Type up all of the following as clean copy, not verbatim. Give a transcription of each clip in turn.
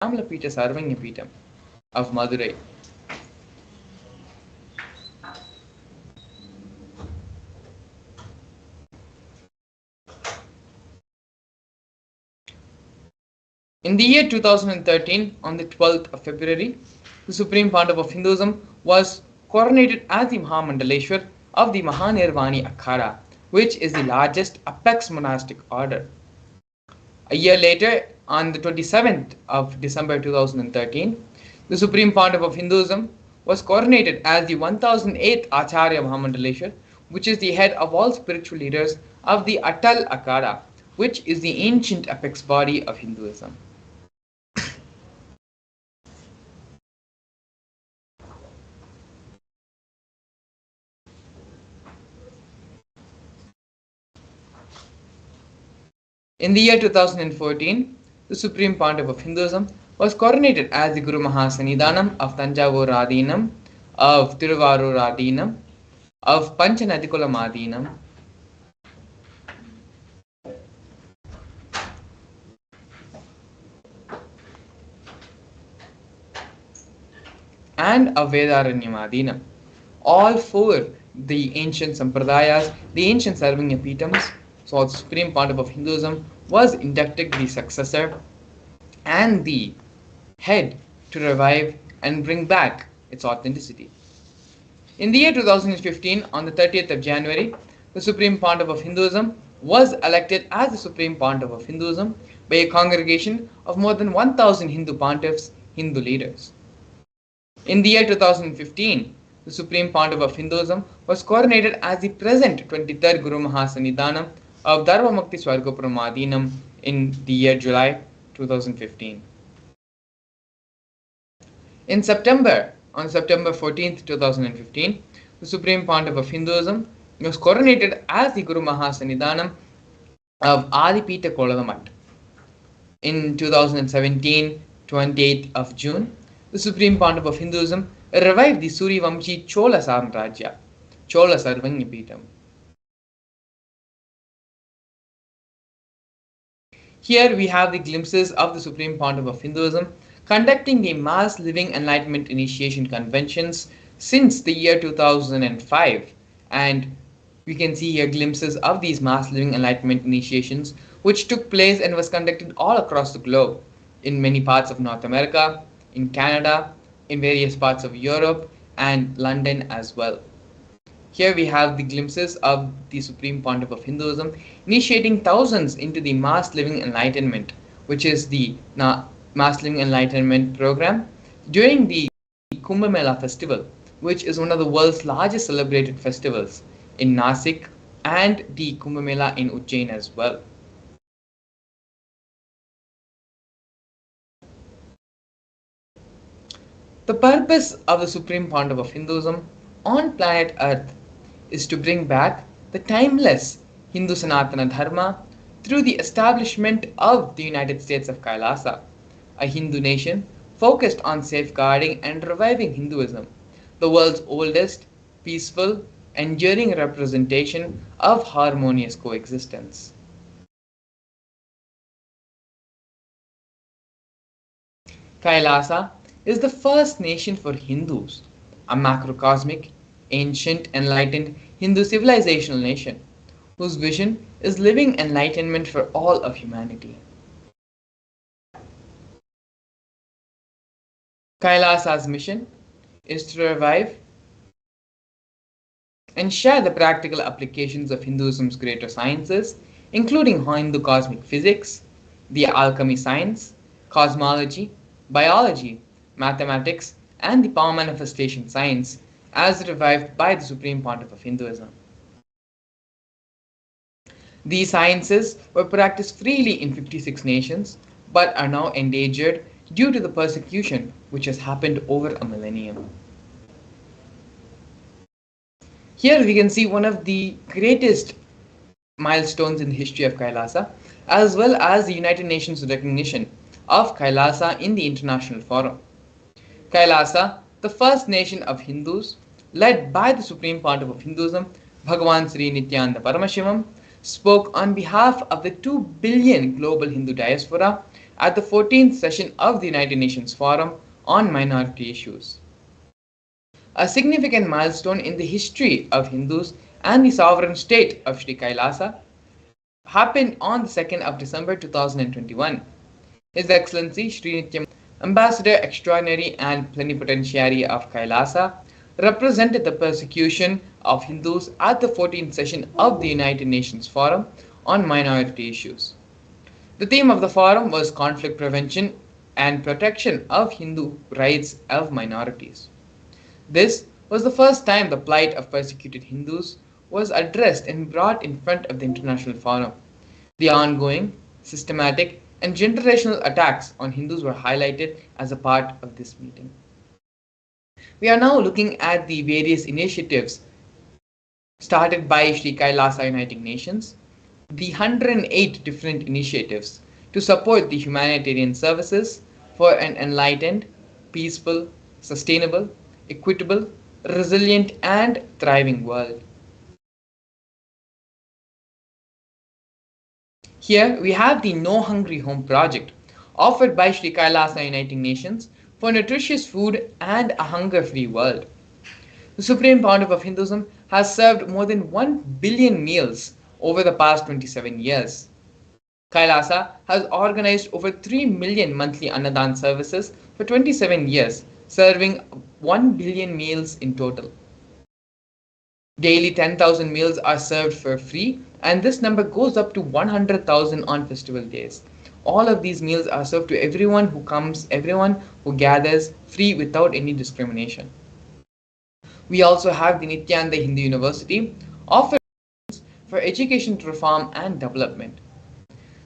Yamalapita Sarvanyapitam of Madurai. In the year 2013, on the 12th of February, the Supreme Pontiff of Hinduism was coronated as the Mahamandaleshwar of the Mahanirvani Akhada, which is the largest apex monastic order. A year later, on the 27th of December 2013, the Supreme Pontiff of Hinduism was coronated as the 1008th Acharya Mahamandaleshwar, which is the head of all spiritual leaders of the Atal Akhada, which is the ancient apex body of Hinduism. In the year 2014, the Supreme Pontiff of Hinduism was coronated as the Guru Mahasannidhanam of Tanjavur Adinam, of Tiruvarur Adinam, of Panchanadikulam Adinam, and of Vedaranyam Adinam. All four, the ancient Sampradayas, the ancient Sarvanya Pitams, so the Supreme Pontiff of Hinduism was inducted the successor and the head to revive and bring back its authenticity. In the year 2015, on the 30th of January, the Supreme Pontiff of Hinduism was elected as the Supreme Pontiff of Hinduism by a congregation of more than 1,000 Hindu pontiffs, Hindu leaders. In the year 2015, the Supreme Pontiff of Hinduism was coronated as the present 23rd Guru Mahasannidhanam of Dharmamukti Swargapuram Adinam in the year July 2015. On September 14th, 2015, the Supreme Pontiff of Hinduism was coronated as the Guru Mahasannidhanam of Adipita Kolavamat. In 2017, 28th of June, the Supreme Pontiff of Hinduism revived the Surivamshi Chola Samrajya, Chola Sarvanyapitam. Here we have the glimpses of the Supreme Pontiff of Hinduism conducting the mass living enlightenment initiation conventions since the year 2005, and we can see here glimpses of these mass living enlightenment initiations which took place and was conducted all across the globe, in many parts of North America, in Canada, in various parts of Europe, and London as well. Here we have the glimpses of the Supreme Pontiff of Hinduism initiating thousands into the Mass Living Enlightenment, which is the Mass Living Enlightenment program during the Kumbh Mela festival, which is one of the world's largest celebrated festivals in Nasik, and the Kumbh Mela in Ujjain as well. The purpose of the Supreme Pontiff of Hinduism on planet Earth is to bring back the timeless Hindu Sanatana Dharma through the establishment of the United States of Kailasa, a Hindu nation focused on safeguarding and reviving Hinduism, the world's oldest, peaceful, enduring representation of harmonious coexistence. Kailasa is the first nation for Hindus, a macrocosmic, ancient, enlightened Hindu civilizational nation, whose vision is living enlightenment for all of humanity. Kailasa's mission is to revive and share the practical applications of Hinduism's greater sciences, including Hindu cosmic physics, the alchemy science, cosmology, biology, mathematics, and the power manifestation science as revived by the Supreme Pontiff of Hinduism. These sciences were practiced freely in 56 nations, but are now endangered due to the persecution which has happened over a millennium. Here we can see one of the greatest milestones in the history of Kailasa, as well as the United Nations recognition of Kailasa in the international forum. Kailasa, the first nation of Hindus, led by the Supreme Pontiff of Hinduism, Bhagavan Sri Nithyananda Paramashivam, spoke on behalf of the 2 billion global Hindu diaspora at the 14th session of the United Nations Forum on Minority Issues. A significant milestone in the history of Hindus and the sovereign state of Sri Kailasa happened on the 2nd of December 2021. His Excellency Sri Nithyananda, Ambassador Extraordinary and Plenipotentiary of Kailasa, represented the persecution of Hindus at the 14th session of the United Nations Forum on Minority Issues. The theme of the forum was conflict prevention and protection of Hindu rights of minorities. This was the first time the plight of persecuted Hindus was addressed and brought in front of the International Forum. The ongoing, systematic, and generational attacks on Hindus were highlighted as a part of this meeting. We are now looking at the various initiatives started by Sri Kailasa Uniting Nations, the 108 different initiatives to support the humanitarian services for an enlightened, peaceful, sustainable, equitable, resilient, and thriving world. Here we have the No Hungry Home project offered by Sri Kailasa Uniting Nations for nutritious food and a hunger-free world. The Supreme Pontiff of Hinduism has served more than 1 billion meals over the past 27 years. Kailasa has organized over 3 million monthly Annadan services for 27 years, serving 1 billion meals in total. Daily 10,000 meals are served for free, and this number goes up to 100,000 on festival days. All of these meals are served to everyone who comes, everyone who gathers, free without any discrimination. We also have the Nithyananda Hindu University, offered for education reform and development.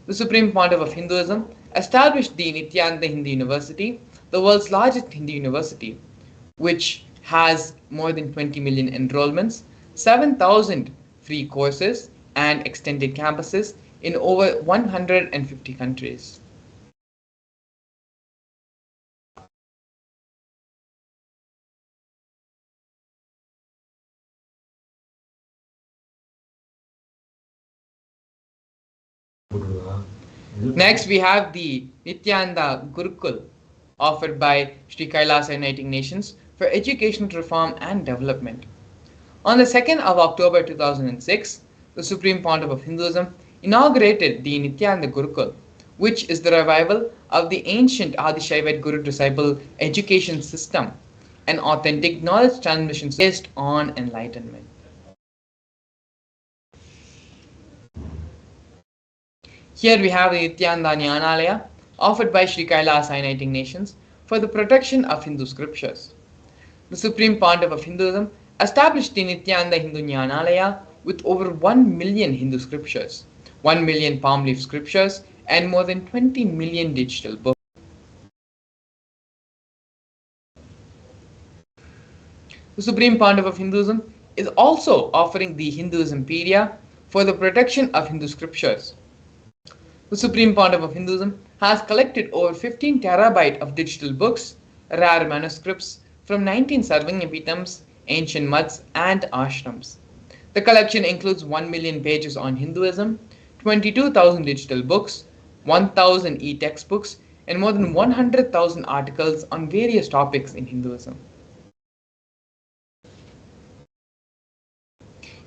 The Supreme Pontiff of Hinduism established the Nithyananda Hindu University, the world's largest Hindu university, which has more than 20 million enrollments, 7,000 free courses, and extended campuses in over 150 countries. Next, we have the Nithyananda Gurukul, offered by Sri Kailasa Uniting Nations for education reform and development. On the 2nd of October 2006, the Supreme Pontiff of Hinduism inaugurated the Nithyananda Gurukul, which is the revival of the ancient Adishaivat Guru-disciple education system, an authentic knowledge transmission based on enlightenment. Here we have the Nithyananda Jnanalaya, offered by Sri Kailasa Uniting Nations for the protection of Hindu scriptures. The Supreme Pontiff of Hinduism established the Nithyananda Hindu Jnanalaya with over 1 million Hindu scriptures, 1 million palm leaf scriptures, and more than 20 million digital books. The Supreme Pontiff of Hinduism is also offering the Hinduismpedia for the protection of Hindu scriptures. The Supreme Pontiff of Hinduism has collected over 15 terabyte of digital books, rare manuscripts from 19 Sarvanyapitams, ancient mutts, and ashrams. The collection includes 1 million pages on Hinduism, 22,000 digital books, 1,000 e-textbooks, and more than 100,000 articles on various topics in Hinduism.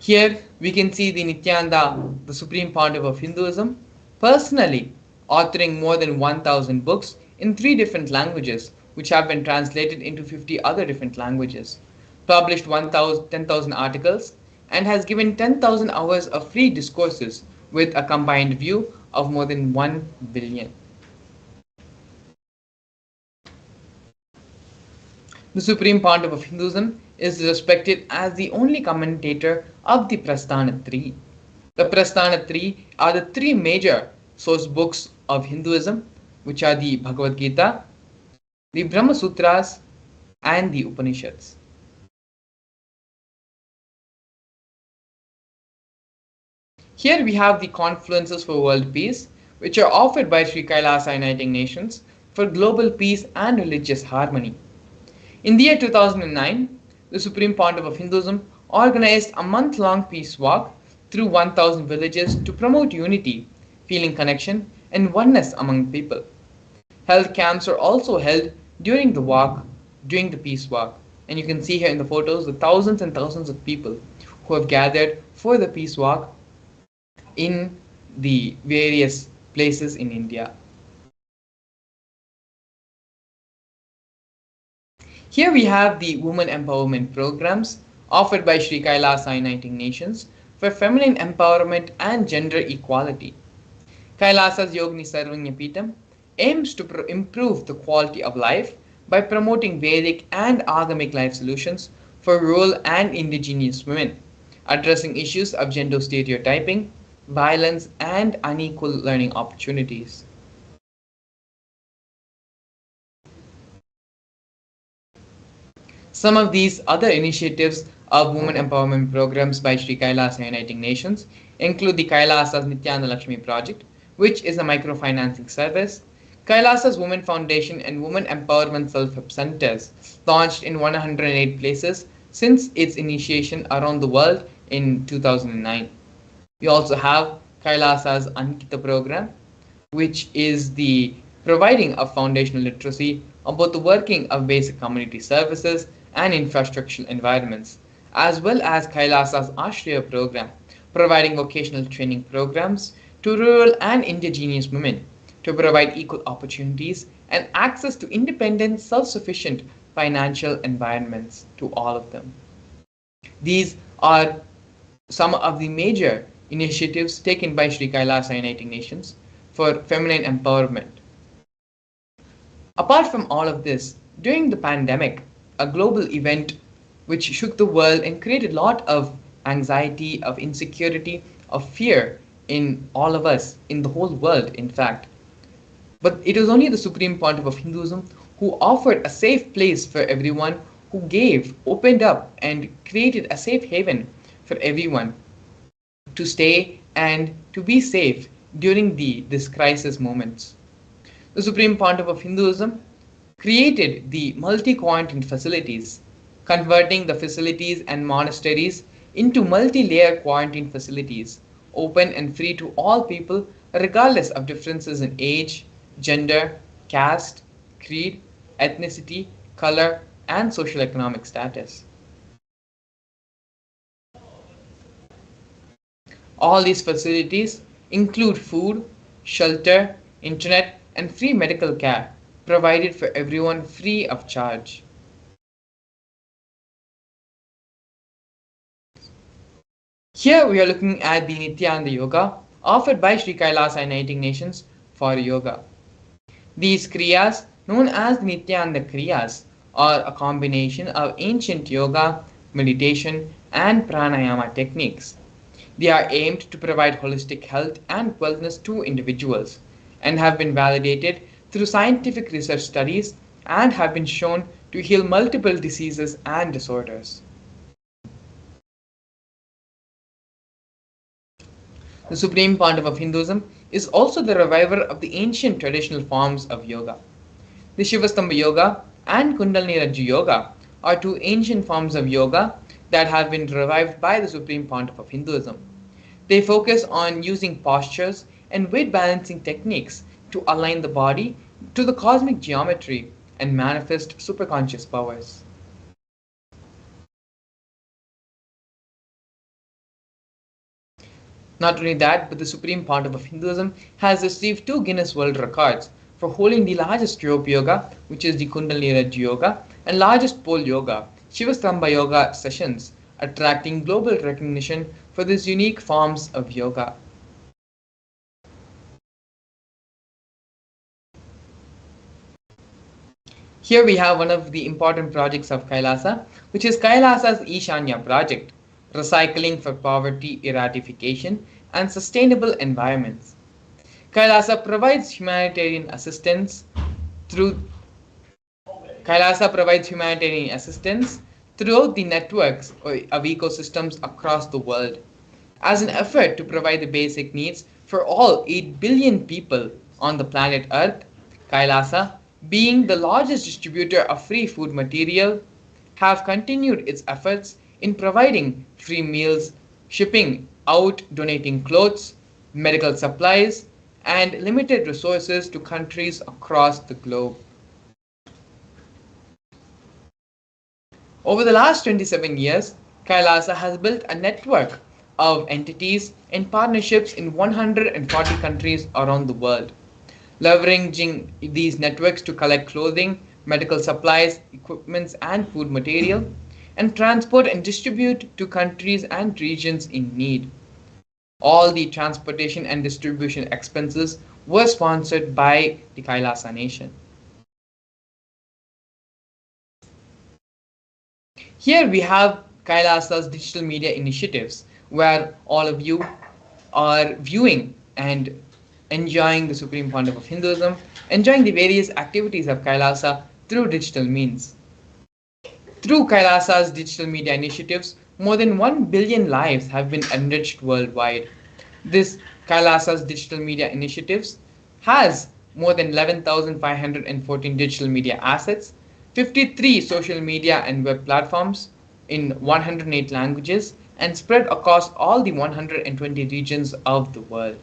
Here we can see the Nithyananda, the Supreme Pontiff of Hinduism, personally authoring more than 1,000 books in 3 different languages, which have been translated into 50 other different languages, published 10,000 articles, and has given 10,000 hours of free discourses with a combined view of more than 1 billion. The Supreme Pontiff of Hinduism is respected as the only commentator of the Prasthana 3. The Prasthana 3 are the 3 major source books of Hinduism, which are the Bhagavad Gita, the Brahma Sutras, and the Upanishads. Here we have the Confluences for World Peace, which are offered by Sri Kailasa Uniting Nations for global peace and religious harmony. In the year 2009, the Supreme Pontiff of Hinduism organized a month-long peace walk through 1,000 villages to promote unity, feeling connection, and oneness among people. Health camps are also held during the walk, during the peace walk. And you can see here in the photos the thousands and thousands of people who have gathered for the peace walk in the various places in India. Here we have the women empowerment programs offered by Sri Kailasa Uniting Nations for feminine empowerment and gender equality. Kailasa's Yogini Sarvanyapitam aims to improve the quality of life by promoting Vedic and Agamic life solutions for rural and indigenous women, addressing issues of gender stereotyping, violence, and unequal learning opportunities. Some of these other initiatives of women empowerment programs by Sri Kailasa Uniting Nations include the Kailasa's Nithyananda Lakshmi project, which is a microfinancing service, Kailasa's Women Foundation and Women Empowerment Self-Help Centers, launched in 108 places since its initiation around the world in 2009. We also have Kailasa's Ankita program, which is the providing of foundational literacy about the working of basic community services and infrastructural environments, as well as Kailasa's Ashraya program, providing vocational training programs to rural and indigenous women to provide equal opportunities and access to independent, self-sufficient financial environments to all of them. These are some of the major initiatives taken by Sri Kailasa Uniting Nations for feminine empowerment. Apart from all of this, during the pandemic, a global event which shook the world and created a lot of anxiety, of insecurity, of fear in all of us, in the whole world, in fact. But it was only the Supreme Pontiff of Hinduism who offered a safe place for everyone, who gave, opened up, and created a safe haven for everyone to stay and to be safe during this crisis moments. The Supreme Pontiff of Hinduism created the multi-quarantine facilities, converting the facilities and monasteries into multi-layer quarantine facilities, open and free to all people regardless of differences in age, gender, caste, creed, ethnicity, color, and social economic status. All these facilities include food, shelter, internet, and free medical care provided for everyone free of charge. Here we are looking at the Nithyananda Yoga offered by Sri Kailasa Uniting Nations for yoga. These kriyas, known as the Nithyananda kriyas, are a combination of ancient yoga, meditation, and pranayama techniques. They are aimed to provide holistic health and wellness to individuals and have been validated through scientific research studies and have been shown to heal multiple diseases and disorders. The Supreme Pontiff of Hinduism is also the reviver of the ancient traditional forms of yoga. The Shivastambha Yoga and Kundalini Rajju Yoga are two ancient forms of yoga that have been revived by the Supreme Pontiff of Hinduism. They focus on using postures and weight balancing techniques to align the body to the cosmic geometry and manifest superconscious powers. Not only that, but the Supreme Pontiff of Hinduism has received 2 Guinness World Records for holding the largest rope yoga, which is the Kundalini Rajju Yoga, and largest pole yoga, Shivastambha Yoga sessions, attracting global recognition for these unique forms of yoga. Here we have one of the important projects of Kailasa, which is Kailasa's Ishanya project, recycling for poverty eradication and sustainable environments. Kailasa provides humanitarian assistance through throughout the networks of ecosystems across the world. As an effort to provide the basic needs for all 8 billion people on the planet Earth, Kailasa, being the largest distributor of free food material, have continued its efforts in providing free meals, shipping out, donating clothes, medical supplies, and limited resources to countries across the globe. Over the last 27 years, Kailasa has built a network of entities and partnerships in 140 countries around the world, leveraging these networks to collect clothing, medical supplies, equipments, and food material, and transport and distribute to countries and regions in need. All the transportation and distribution expenses were sponsored by the Kailasa Nation. Here we have Kailasa's digital media initiatives, where all of you are viewing and enjoying the Supreme Pontiff of Hinduism, enjoying the various activities of Kailasa through digital means. Through Kailasa's digital media initiatives, more than 1 billion lives have been enriched worldwide. This Kailasa's digital media initiatives has more than 11,514 digital media assets, 53 social media and web platforms in 108 languages, and spread across all the 120 regions of the world.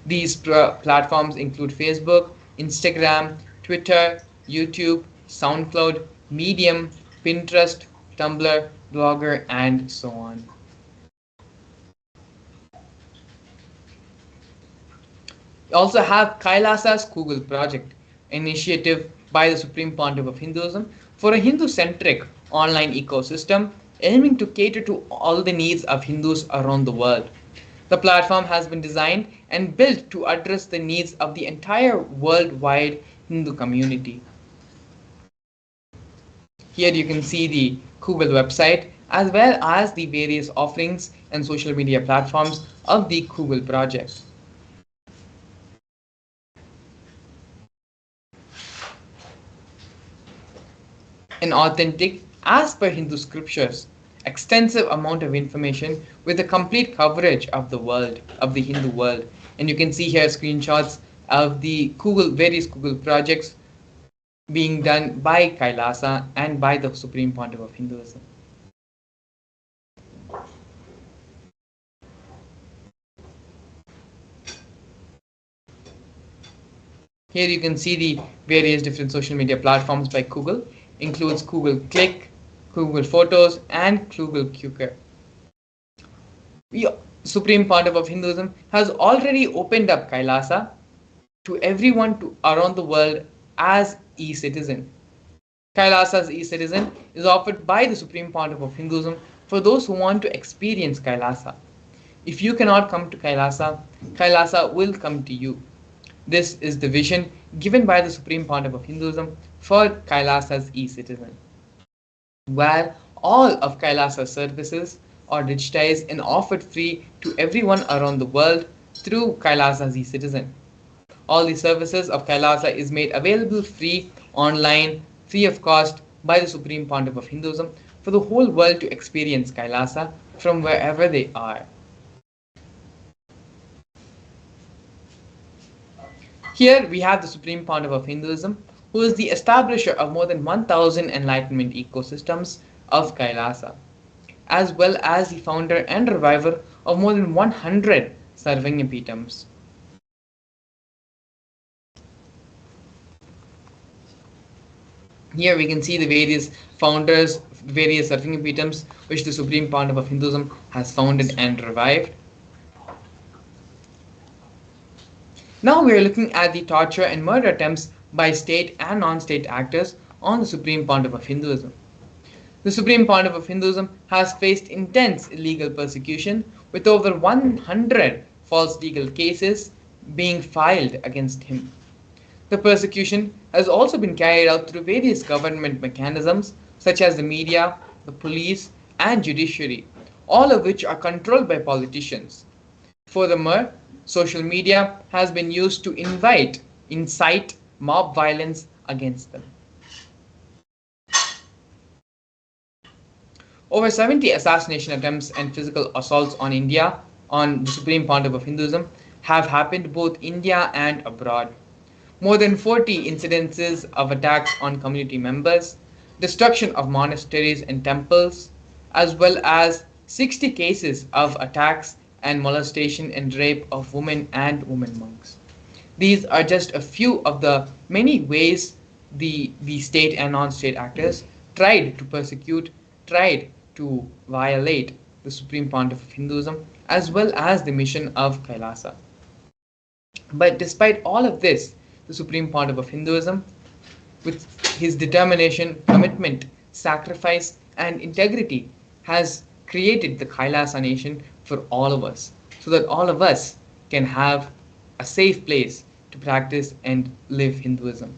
These platforms include Facebook, Instagram, Twitter, YouTube, SoundCloud, Medium, Pinterest, Tumblr, Blogger, and so on. We also have Kailasa's Google Project, initiative by the Supreme Pontiff of Hinduism for a Hindu-centric online ecosystem aiming to cater to all the needs of Hindus around the world. The platform has been designed and built to address the needs of the entire worldwide Hindu community. Here you can see the Google website as well as the various offerings and social media platforms of the Google project. An authentic, as per Hindu scriptures, extensive amount of information with a complete coverage of the world, of the Hindu world. And you can see here screenshots of the various Google projects being done by Kailasa and by the Supreme Pontiff of Hinduism. Here you can see the various different social media platforms by Google, includes Google Click, Google Photos, and Google Quooker. The Supreme Pontiff of Hinduism has already opened up Kailasa to everyone around the world as e-citizen. Kailasa's e-citizen is offered by the Supreme Pontiff of Hinduism for those who want to experience Kailasa. If you cannot come to Kailasa, Kailasa will come to you. This is the vision given by the Supreme Pontiff of Hinduism for Kailasa's e-citizen, where all of Kailasa's services are digitized and offered free to everyone around the world through Kailasa's e-citizen. All the services of Kailasa is made available free, online, free of cost by the Supreme Pontiff of Hinduism for the whole world to experience Kailasa from wherever they are. Here we have the Supreme Pontiff of Hinduism, who is the establisher of more than 1,000 enlightenment ecosystems of Kailasa, as well as the founder and reviver of more than 100 Sarvanyapitams. Here we can see the various founders, various Sarvanyapitams which the Supreme Pontiff of Hinduism has founded and revived. Now we are looking at the torture and murder attempts by state and non-state actors on the Supreme Pontiff of Hinduism. The Supreme Pontiff of Hinduism has faced intense illegal persecution with over 100 false legal cases being filed against him. The persecution has also been carried out through various government mechanisms such as the media, the police, and judiciary, all of which are controlled by politicians. Furthermore, social media has been used to incite mob violence against them. Over 70 assassination attempts and physical assaults on India, on the Supreme Pontiff of Hinduism, have happened both India and abroad. More than 40 incidences of attacks on community members, destruction of monasteries and temples, as well as 60 cases of attacks and molestation and rape of women and women monks. These are just a few of the many ways the state and non-state actors tried to persecute, tried to violate the Supreme Pontiff of Hinduism as well as the mission of Kailasa. But despite all of this, the Supreme Pontiff of Hinduism, with his determination, commitment, sacrifice, and integrity, has created the Kailasa nation for all of us, so that all of us can have a safe place to practice and live Hinduism.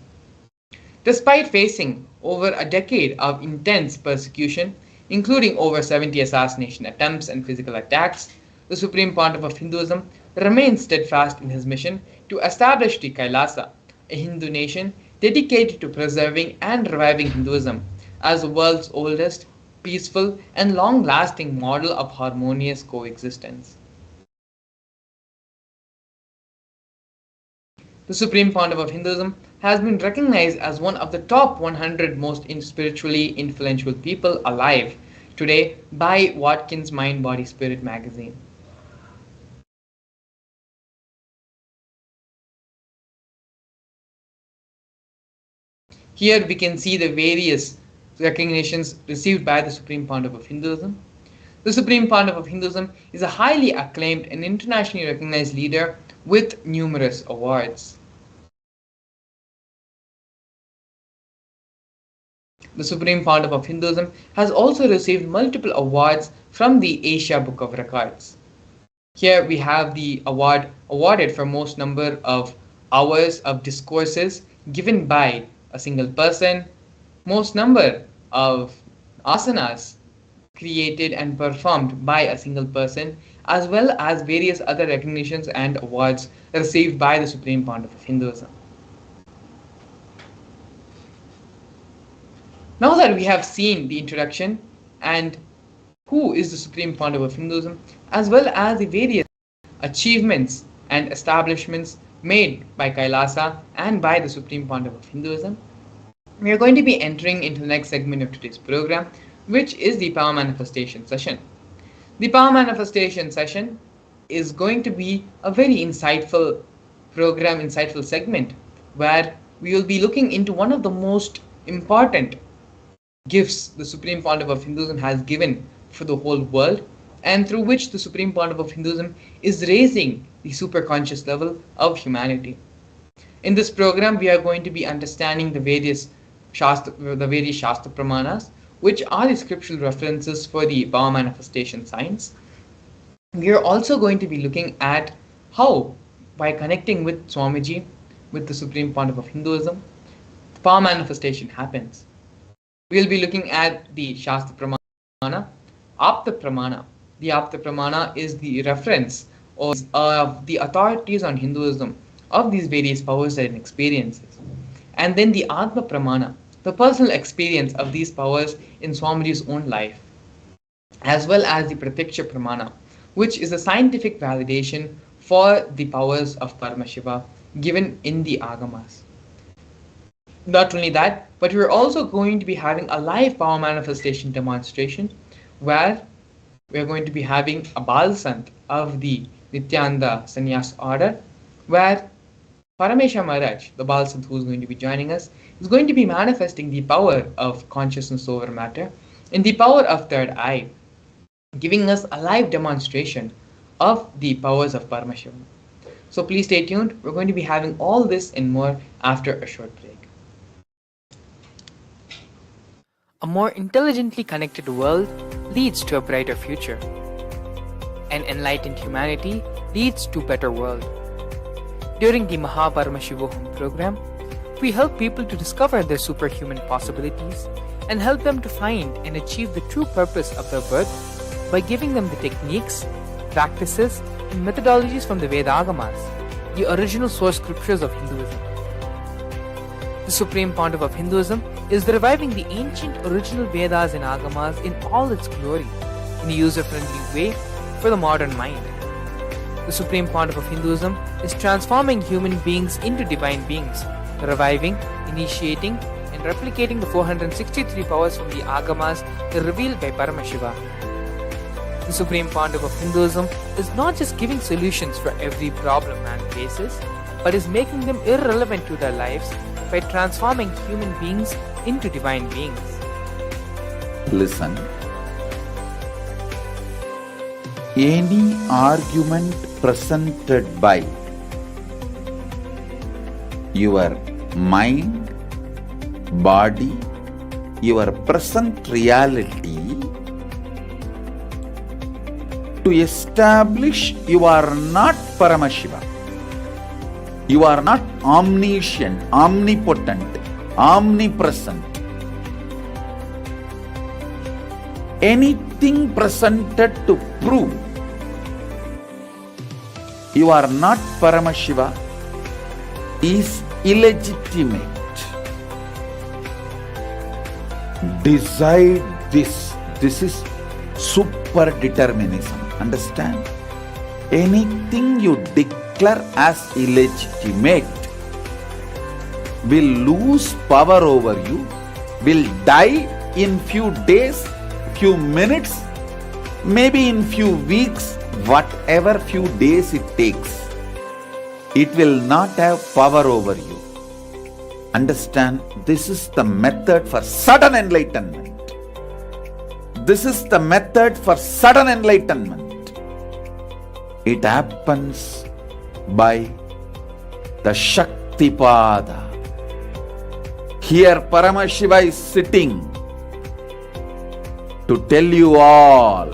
Despite facing over a decade of intense persecution, including over 70 assassination attempts and physical attacks, the Supreme Pontiff of Hinduism remains steadfast in his mission to establish the Kailasa, a Hindu nation dedicated to preserving and reviving Hinduism as the world's oldest, peaceful, and long lasting model of harmonious coexistence. The Supreme Pontiff of Hinduism has been recognized as one of the top 100 most spiritually influential people alive today by Watkins Mind Body Spirit magazine. Here we can see the various recognitions received by the Supreme Pontiff of Hinduism. The Supreme Pontiff of Hinduism is a highly acclaimed and internationally recognized leader with numerous awards. The Supreme Pontiff of Hinduism has also received multiple awards from the Asia Book of Records. Here we have the award awarded for most number of hours of discourses given by a single person, most number of asanas created and performed by a single person, as well as various other recognitions and awards received by the Supreme Pontiff of Hinduism. Now that we have seen the introduction and who is the Supreme Pontiff of Hinduism, as well as the various achievements and establishments made by Kailasa and by the Supreme Pontiff of Hinduism, we are going to be entering into the next segment of today's program, which is the Power Manifestation session. The Power Manifestation session is going to be a very insightful program, insightful segment, where we will be looking into one of the most important gifts the Supreme Pontiff of Hinduism has given for the whole world, and through which the Supreme Pontiff of Hinduism is raising the superconscious level of humanity. In this program, we are going to be understanding the various Shastra Pramanas, which are the scriptural references for the power manifestation science. We are also going to be looking at how, by connecting with Swamiji, with the Supreme Pontiff of Hinduism, power manifestation happens. We will be looking at the Shastra Pramana, Apta Pramana. The Apta Pramana is the reference of the authorities on Hinduism of these various powers and experiences. And then the Atma Pramana, the personal experience of these powers in Swamiji's own life, as well as the Pratyaksha Pramana, which is a scientific validation for the powers of Paramashivam given in the Agamas. Not only that, but we're also going to be having a live power manifestation demonstration where we're going to be having a Bal Sant of the Nithyananda Sannyas order, where Paramashivam Maharaj, the Bal Sant who is going to be joining us, is going to be manifesting the power of consciousness over matter in the power of third eye, giving us a live demonstration of the powers of Paramashivam. So please stay tuned. We're going to be having all this and more after a short break. A more intelligently connected world leads to a brighter future. An enlightened humanity leads to a better world. During the Paramashivam program, we help people to discover their superhuman possibilities and help them to find and achieve the true purpose of their birth by giving them the techniques, practices, and methodologies from the Vedagamas, the original source scriptures of Hinduism. The Supreme Pontiff of Hinduism is reviving the ancient original Vedas and Agamas in all its glory, in a user-friendly way for the modern mind. The Supreme Pontiff of Hinduism is transforming human beings into divine beings, reviving, initiating, and replicating the 463 powers from the Agamas revealed by Paramashiva. The Supreme Pontiff of Hinduism is not just giving solutions for every problem man faces, but is making them irrelevant to their lives by transforming human beings into divine beings. Listen. Any argument presented by your mind, body, your present reality to establish you are not Paramashiva, you are not omniscient, omnipotent, omnipresent. Anything presented to prove you are not Paramashiva is illegitimate. Decide this. This is super determinism. Understand? Anything you declare as illegitimate will lose power over you, will die in few days, few minutes, maybe in few weeks, whatever few days it takes. It will not have power over you. Understand? This is the method for sudden enlightenment. This is the method for sudden enlightenment. It happens by the Shaktipada. Here Paramashiva is sitting to tell you all,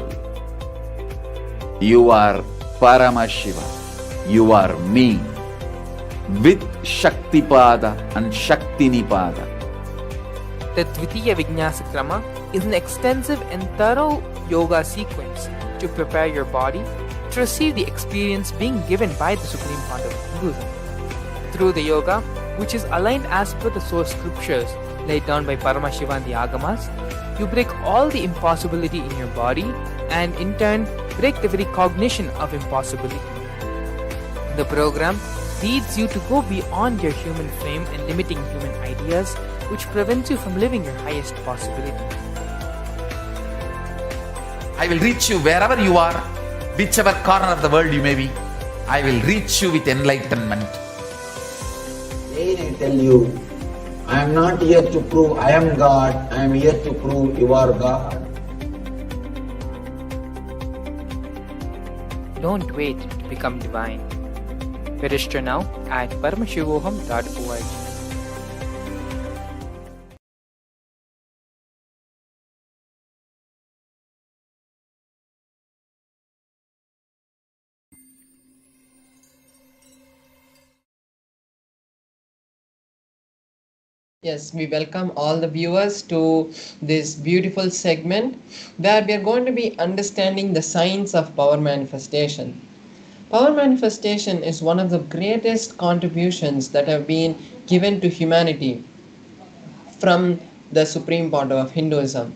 you are Paramashiva, you are me, with Shaktipada and Shaktinipada. The Dvitiya Vijnasa Krama is an extensive and thorough yoga sequence to prepare your body to receive the experience being given by the Supreme Founder of Hinduism. Through the yoga, which is aligned as per the source scriptures laid down by Paramashiva and the Agamas, you break all the impossibility in your body and in turn break the very cognition of impossibility. The program leads you to go beyond your human frame and limiting human ideas, which prevents you from living your highest possibility. I will reach you wherever you are, whichever corner of the world you may be. I will reach you with enlightenment. Again I tell you, I am not here to prove I am God, I am here to prove you are God. Don't wait to become divine. Register now at paramashivoham.org. Yes, we welcome all the viewers to this beautiful segment where we are going to be understanding the science of power manifestation. Power manifestation is one of the greatest contributions that have been given to humanity from the Supreme Founder of Hinduism.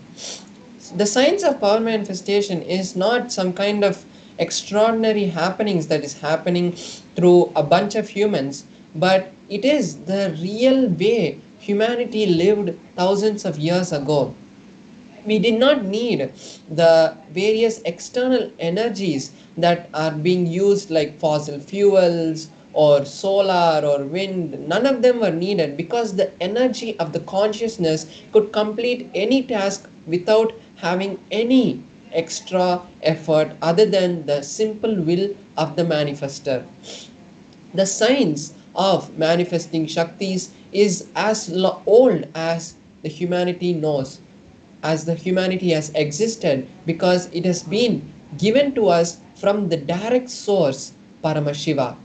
The science of power manifestation is not some kind of extraordinary happenings that is happening through a bunch of humans, but it is the real way humanity lived thousands of years ago. We did not need the various external energies that are being used like fossil fuels or solar or wind. None of them were needed because the energy of the consciousness could complete any task without having any extra effort other than the simple will of the manifester. The science of manifesting Shaktis is as old as the humanity knows, as the humanity has existed, because it has been given to us from the direct source, Paramashiva.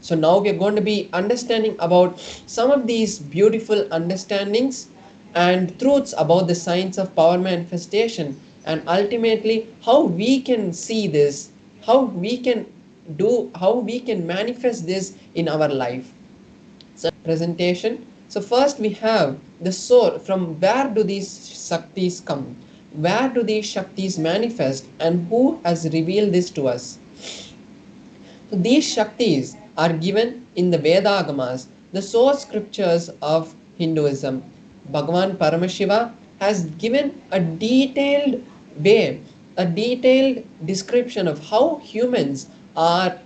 So now we are going to be understanding about some of these beautiful understandings and truths about the science of power manifestation, and ultimately how we can see this, how we can manifest this in our life. So presentation. So first we have the source. From where do these Shaktis come? Where do these Shaktis manifest, and who has revealed this to us? So these Shaktis are given in the Vedagamas, the source scriptures of Hinduism. Bhagavan Paramashiva has given a detailed way, a detailed description of how humans are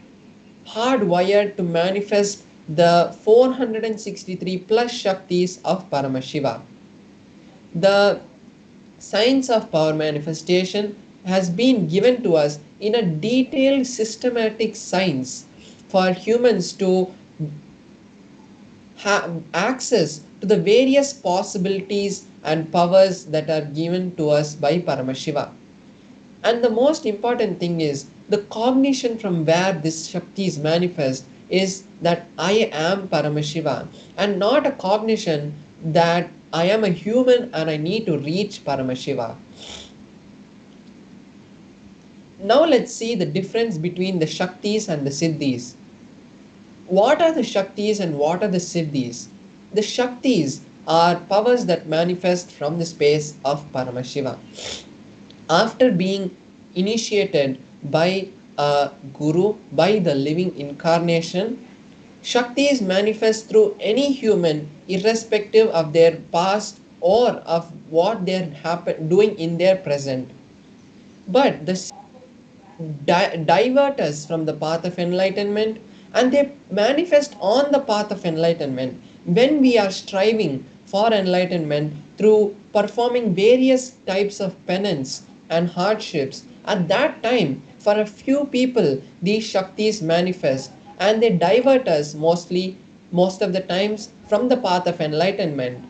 hardwired to manifest the 463 plus Shaktis of Paramashiva. The science of power manifestation has been given to us in a detailed systematic science for humans to have access to the various possibilities and powers that are given to us by Paramashiva. And the most important thing is the cognition from where this Shakti is manifest is that I am Paramashiva, and not a cognition that I am a human and I need to reach Paramashiva. Now let's see the difference between the Shaktis and the Siddhis. What are the Shaktis and what are the Siddhis? The Shaktis are powers that manifest from the space of Paramashiva. After being initiated by a guru, by the living incarnation, Shaktis manifest through any human irrespective of their past or of what they are doing in their present. But the divert us from the path of enlightenment, and they manifest on the path of enlightenment when we are striving for enlightenment through performing various types of penance and hardships. At that time, for a few people, these Shaktis manifest and they divert us most of the times from the path of enlightenment.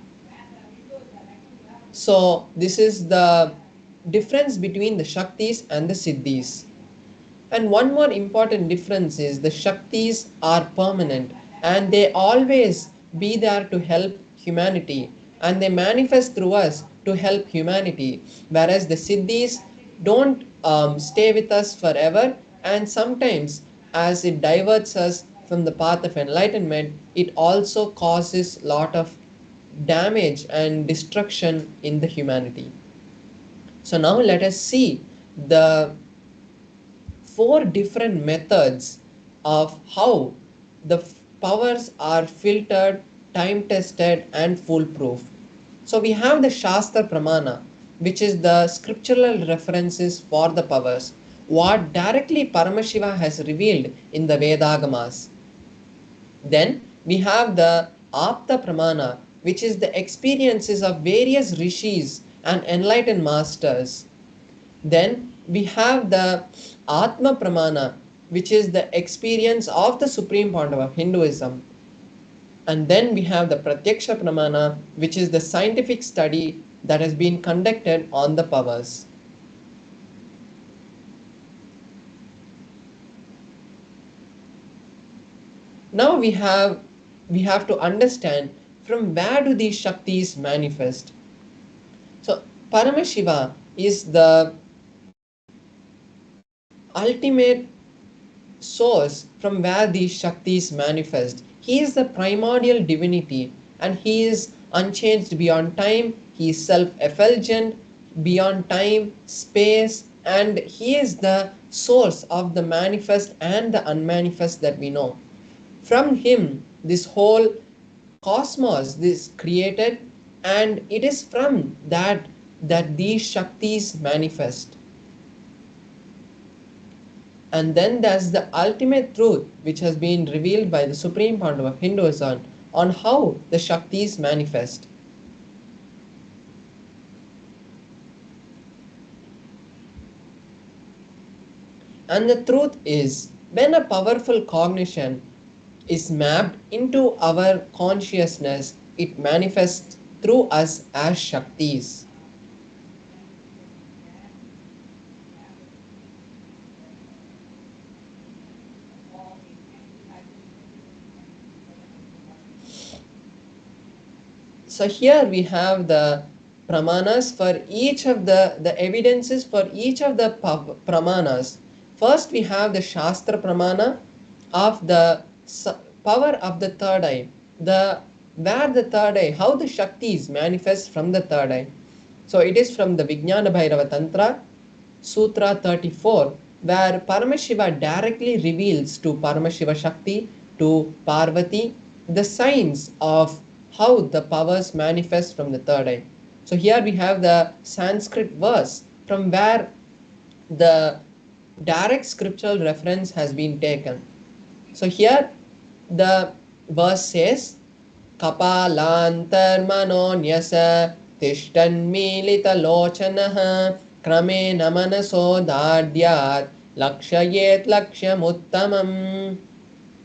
So, this is the difference between the Shaktis and the Siddhis. And one more important difference is the Shaktis are permanent and they always be there to help humanity and they manifest through us to help humanity, whereas the Siddhis don't stay with us forever, and sometimes as it diverts us from the path of enlightenment, it also causes lot of damage and destruction in the humanity. So now let us see the four different methods of how the powers are filtered, time tested, and foolproof. So we have the Shastra Pramana, which is the scriptural references for the powers, what directly Paramashiva has revealed in the Vedagamas. Then we have the Apta Pramana, which is the experiences of various rishis and enlightened masters. Then we have the Atma Pramana, which is the experience of the Supreme Point of Hinduism. And then we have the Pratyaksha Pramana, which is the scientific study that has been conducted on the powers. Now we have to understand from where do these Shaktis manifest. So Paramashiva is the ultimate source from where these Shaktis manifest. He is the primordial divinity and he is unchanged beyond time. He is self-effulgent beyond time, space, and he is the source of the manifest and the unmanifest that we know. From him, this whole cosmos is created, and it is from that these Shaktis manifest. And then there's the ultimate truth which has been revealed by the Supreme Pandav of Hinduism on how the Shaktis manifest. And the truth is, when a powerful cognition is mapped into our consciousness, it manifests through us as Shaktis. So here we have the pramanas for each of the evidences for each of the pramanas. First we have the Shastra Pramana of the power of the third eye. Where the third eye, how the Shaktis manifest from the third eye. So it is from the Vijnana Bhairava Tantra, Sutra 34, where Paramashiva directly reveals to Paramashiva Shakti, to Parvati, the signs of how the powers manifest from the third eye. So here we have the Sanskrit verse from where the direct scriptural reference has been taken. So here the verse says, Kapalantarmanonyasa tishtanmilitalochanaha kramena manaso dadyat lakshayet lakshyamuttamam.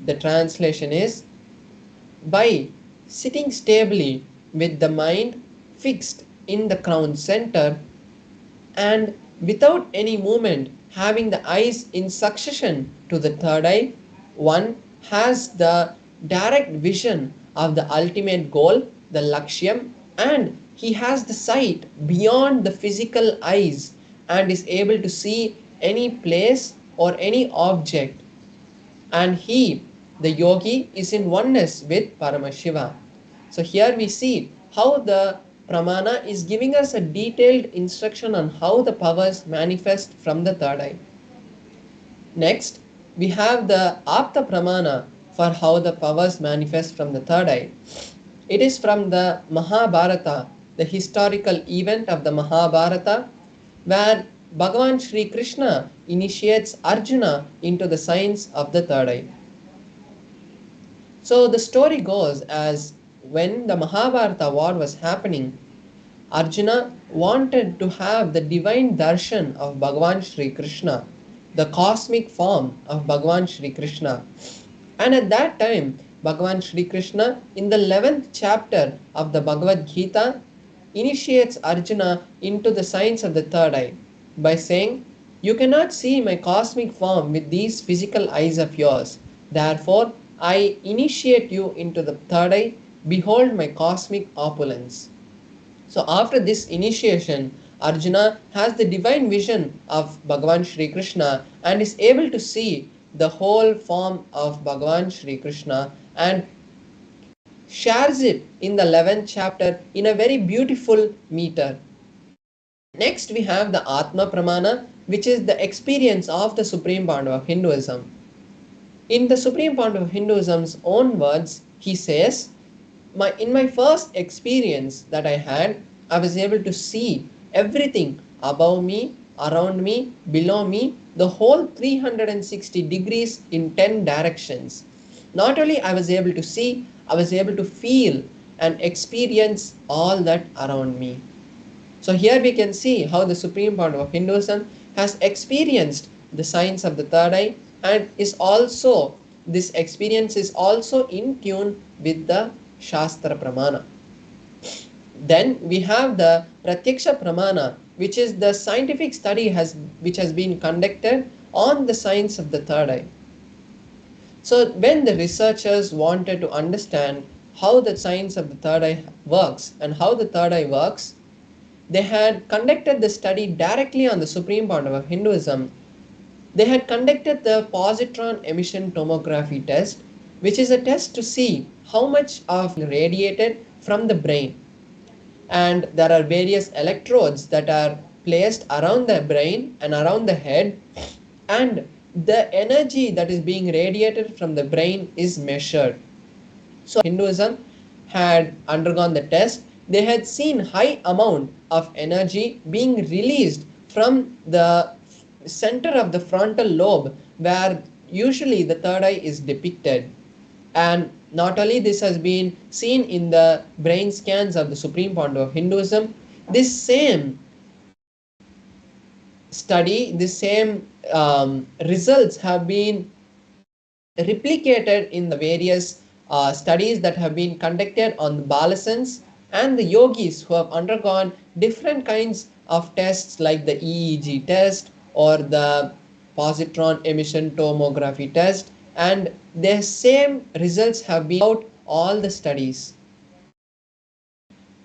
The translation is, by sitting stably with the mind fixed in the crown center and without any movement, having the eyes in succession to the third eye, one has the direct vision of the ultimate goal, the Lakshyam, and he has the sight beyond the physical eyes and is able to see any place or any object. And he, the yogi, is in oneness with Paramashiva. So here we see how the pramana is giving us a detailed instruction on how the powers manifest from the third eye. Next, we have the apta pramana for how the powers manifest from the third eye. It is from the Mahabharata, the historical event of the Mahabharata, where Bhagavan Sri Krishna initiates Arjuna into the science of the third eye. So the story goes as when the Mahabharata war was happening, Arjuna wanted to have the divine darshan of Bhagavan Sri Krishna, the cosmic form of Bhagavan Sri Krishna. And at that time, Bhagavan Sri Krishna, in the 11th chapter of the Bhagavad Gita, initiates Arjuna into the science of the third eye by saying, "You cannot see my cosmic form with these physical eyes of yours. Therefore, I initiate you into the third eye. Behold my cosmic opulence." So after this initiation, Arjuna has the divine vision of Bhagavan Sri Krishna and is able to see the whole form of Bhagavan Sri Krishna and shares it in the 11th chapter in a very beautiful meter. Next, we have the Atma Pramana, which is the experience of the Supreme Pandava of Hinduism. In the Supreme Pandava of Hinduism's own words, he says, in my first experience that I had, I was able to see everything above me, around me, below me, the whole 360 degrees in 10 directions. Not only I was able to see, I was able to feel and experience all that around me. So here we can see how the Supreme Pandava of Hinduism has experienced the science of the third eye, and this experience is also in tune with the Shastra Pramana. Then we have the Pratyaksha Pramana, which is the scientific study which has been conducted on the science of the third eye. So when the researchers wanted to understand how the science of the third eye works and how the third eye works, they had conducted the study directly on the Supreme Pandava of Hinduism. They had conducted the positron emission tomography test, which is a test to see how much of radiated from the brain. And there are various electrodes that are placed around the brain and around the head, and the energy that is being radiated from the brain is measured. So Hinduism had undergone the test. They had seen high amount of energy being released from the center of the frontal lobe, where usually the third eye is depicted. And not only this has been seen in the brain scans of the Supreme Pandava of Hinduism, this same study, the same results have been replicated in the various studies that have been conducted on the Balasans and the yogis who have undergone different kinds of tests like the EEG test or the positron emission tomography test, and the same results have been out all the studies.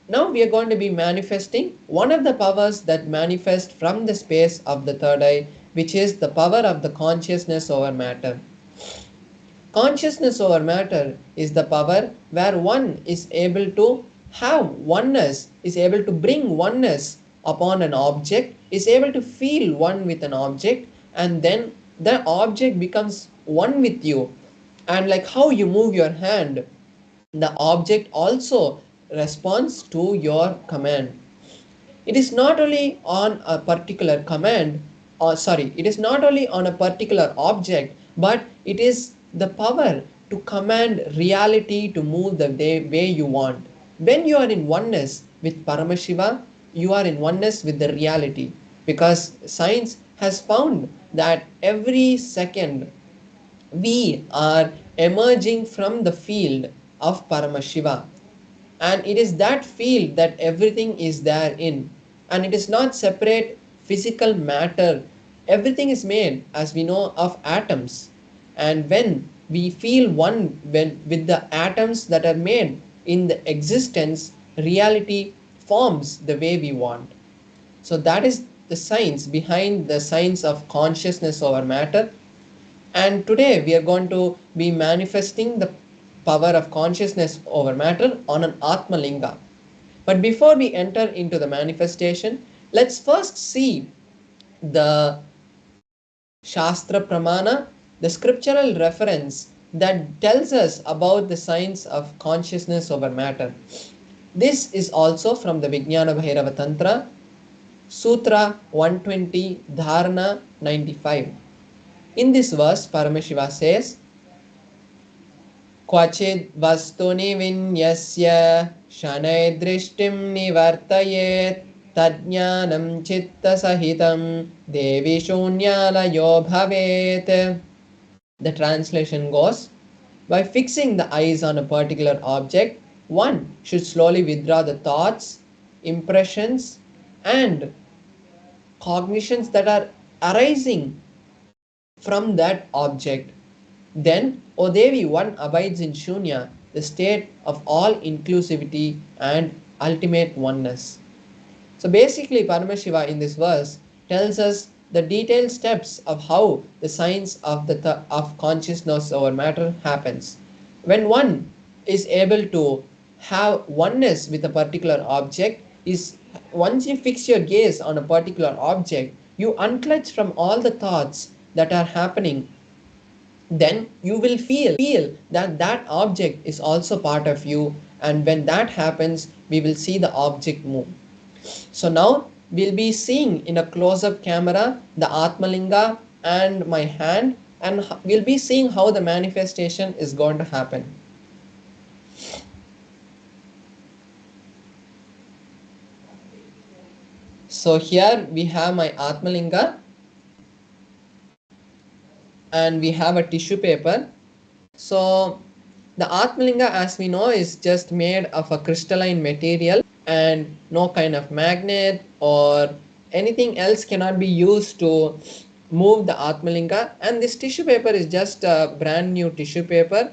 Now we are going to be manifesting one of the powers that manifest from the space of the third eye, which is the power of the consciousness over matter. Consciousness over matter is the power where one is able to have oneness, is able to bring oneness upon an object, is able to feel one with an object, and then the object becomes one with you. And like how you move your hand, the object also responds to your command. It is not only on a particular it is not only on a particular object, but it is the power to command reality to move the way you want. When you are in oneness with Paramashiva, you are in oneness with the reality, because science has found that every second we are emerging from the field of Paramashiva, and it is that field that everything is there in, and it is not separate physical matter. Everything is made, as we know, of atoms, and when we feel one with the atoms that are made in the existence, reality forms the way we want. So that is the science behind the science of consciousness over matter. And today we are going to be manifesting the power of consciousness over matter on an Atma Linga. But before we enter into the manifestation, let's first see the Shastra Pramana, the scriptural reference that tells us about the science of consciousness over matter. This is also from the Vijnana Bhairava Tantra, Sutra 120, Dharana 95. In this verse, Paramashiva says, Kvachid vastuni vinyasya shanay drishtim nivartayet tadjnanam chitta sahitam devi shunyalayo bhavet. The translation goes, by fixing the eyes on a particular object, one should slowly withdraw the thoughts, impressions, and cognitions that are arising from that object. Then, O Devi, one abides in Shunya, the state of all inclusivity and ultimate oneness. So basically, Paramashiva in this verse tells us the detailed steps of how the science of of consciousness over matter happens. When one is able to have oneness with a particular object, is once you fix your gaze on a particular object, you unclutch from all the thoughts that are happening. Then you will feel that that object is also part of you, and when that happens, we will see the object move. So now we'll be seeing in a close-up camera the Atmalinga and my hand, and we'll be seeing how the manifestation is going to happen. So here we have my Atmalinga, and we have a tissue paper. So the Atmalinga, as we know, is just made of a crystalline material, and no kind of magnet or anything else cannot be used to move the Atmalinga. And this tissue paper is just a brand new tissue paper.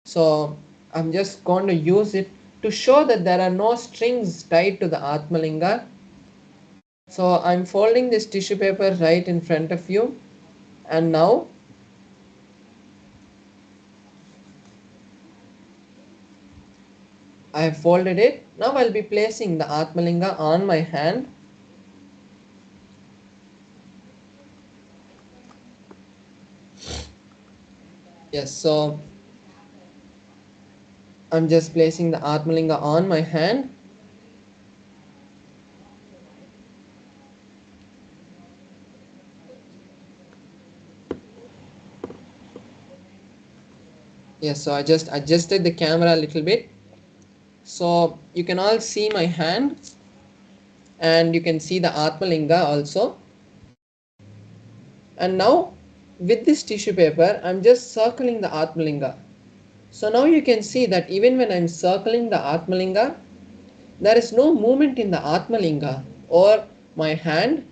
So I'm just going to use it to show that there are no strings tied to the Atmalinga. So I'm folding this tissue paper right in front of you, and now I have folded it. Now I'll be placing the Atmalinga on my hand. Yes, so I'm just placing the Atmalinga on my hand. Yes, so I just adjusted the camera a little bit, so you can all see my hand, and you can see the Atmalinga also. And now with this tissue paper, I'm just circling the Atmalinga. So now you can see that even when I'm circling the Atmalinga, there is no movement in the Atmalinga or my hand.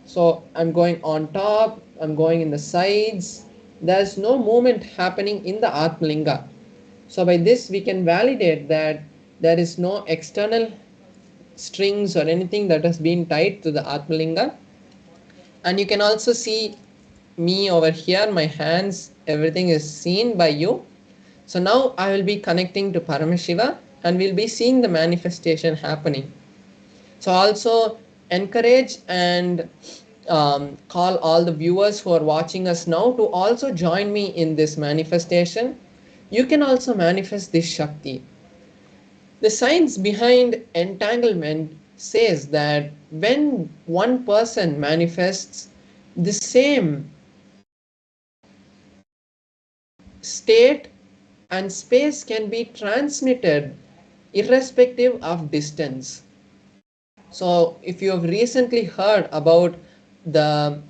So I'm going on top, I'm going in the sides. There's no movement happening in the Atmalinga. So by this we can validate that there is no external strings or anything that has been tied to the Atmalinga. And you can also see me over here, my hands, everything is seen by you. So now I will be connecting to Paramashiva, and we'll be seeing the manifestation happening. So also encourage and call all the viewers who are watching us now to also join me in this manifestation. You can also manifest this Shakti. The science behind entanglement says that when one person manifests the same state and space can be transmitted irrespective of distance. So, if you have recently heard about the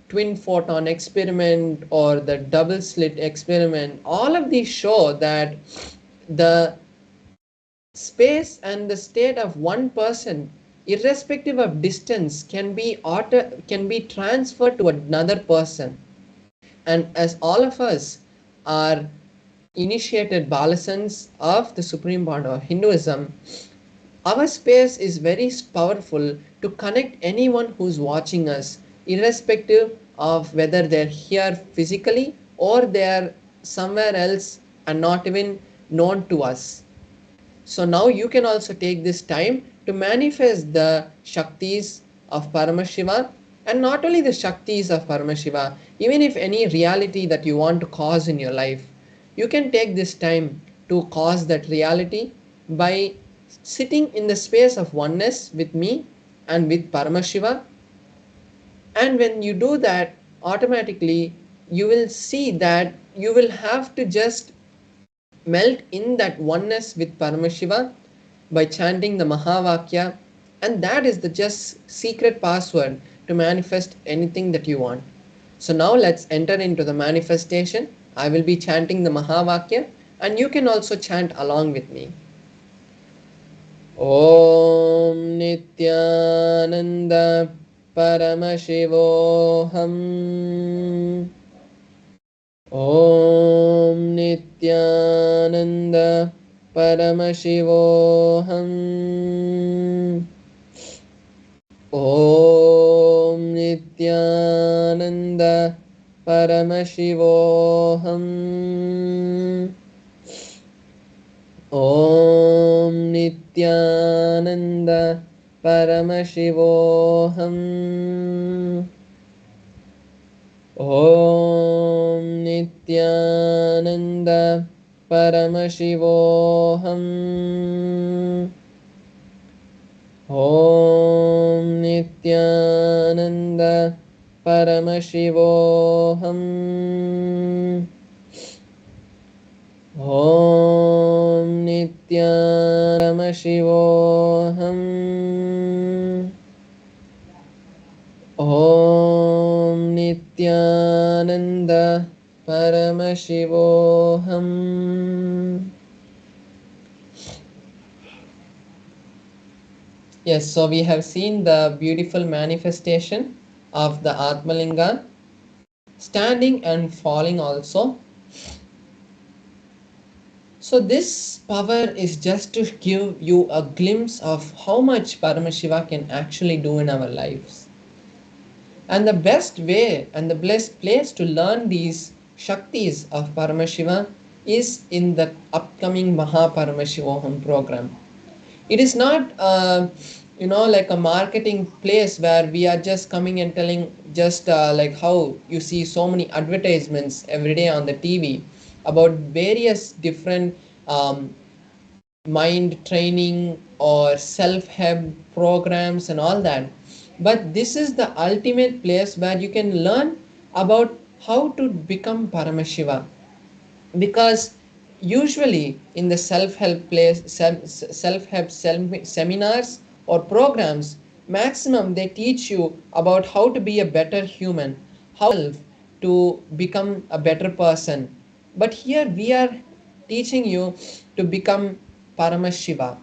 twin photon experiment or the double slit experiment, all of these show that the space and the state of one person, irrespective of distance, can be transferred to another person. And as all of us are initiated balasans of the supreme bond of Hinduism, our space is very powerful to connect anyone who's watching us, irrespective of whether they're here physically or they're somewhere else and not even known to us. So now you can also take this time to manifest the Shaktis of Paramashiva, and not only the Shaktis of Paramashiva, even if any reality that you want to cause in your life, you can take this time to cause that reality by sitting in the space of oneness with me and with Paramashiva. And when you do that, automatically you will see that you will have to just melt in that oneness with Paramashiva by chanting the Mahavakya, and that is the just secret password to manifest anything that you want. So now let's enter into the manifestation. I will be chanting the Mahavakya, and you can also chant along with me. Om Nithyananda Paramashivoham. Om Nithyananda Paramashivoham. Om Nithyananda Paramashivoham. Om Nithyananda Paramashivoham. Om Nithyananda Paramashivoham. Om Nithyananda Paramashivoham. Om Nithyananda Paramashivoham. Om Nithyananda Paramashivoham. Yes, so we have seen the beautiful manifestation of the Atmalinga, standing and falling also. So this power is just to give you a glimpse of how much Paramashiva can actually do in our lives. And the best way and the best place to learn these Shaktis of Paramashiva is in the upcoming Paramashivoham program. It is not like a marketing place where we are just coming and telling just like how you see so many advertisements every day on the TV about various different mind training or self-help programs and all that. But this is the ultimate place where you can learn about how to become Paramashiva. Because usually in the self-help seminars or programs, maximum they teach you about how to be a better human, how to become a better person. But here we are teaching you to become Paramashiva,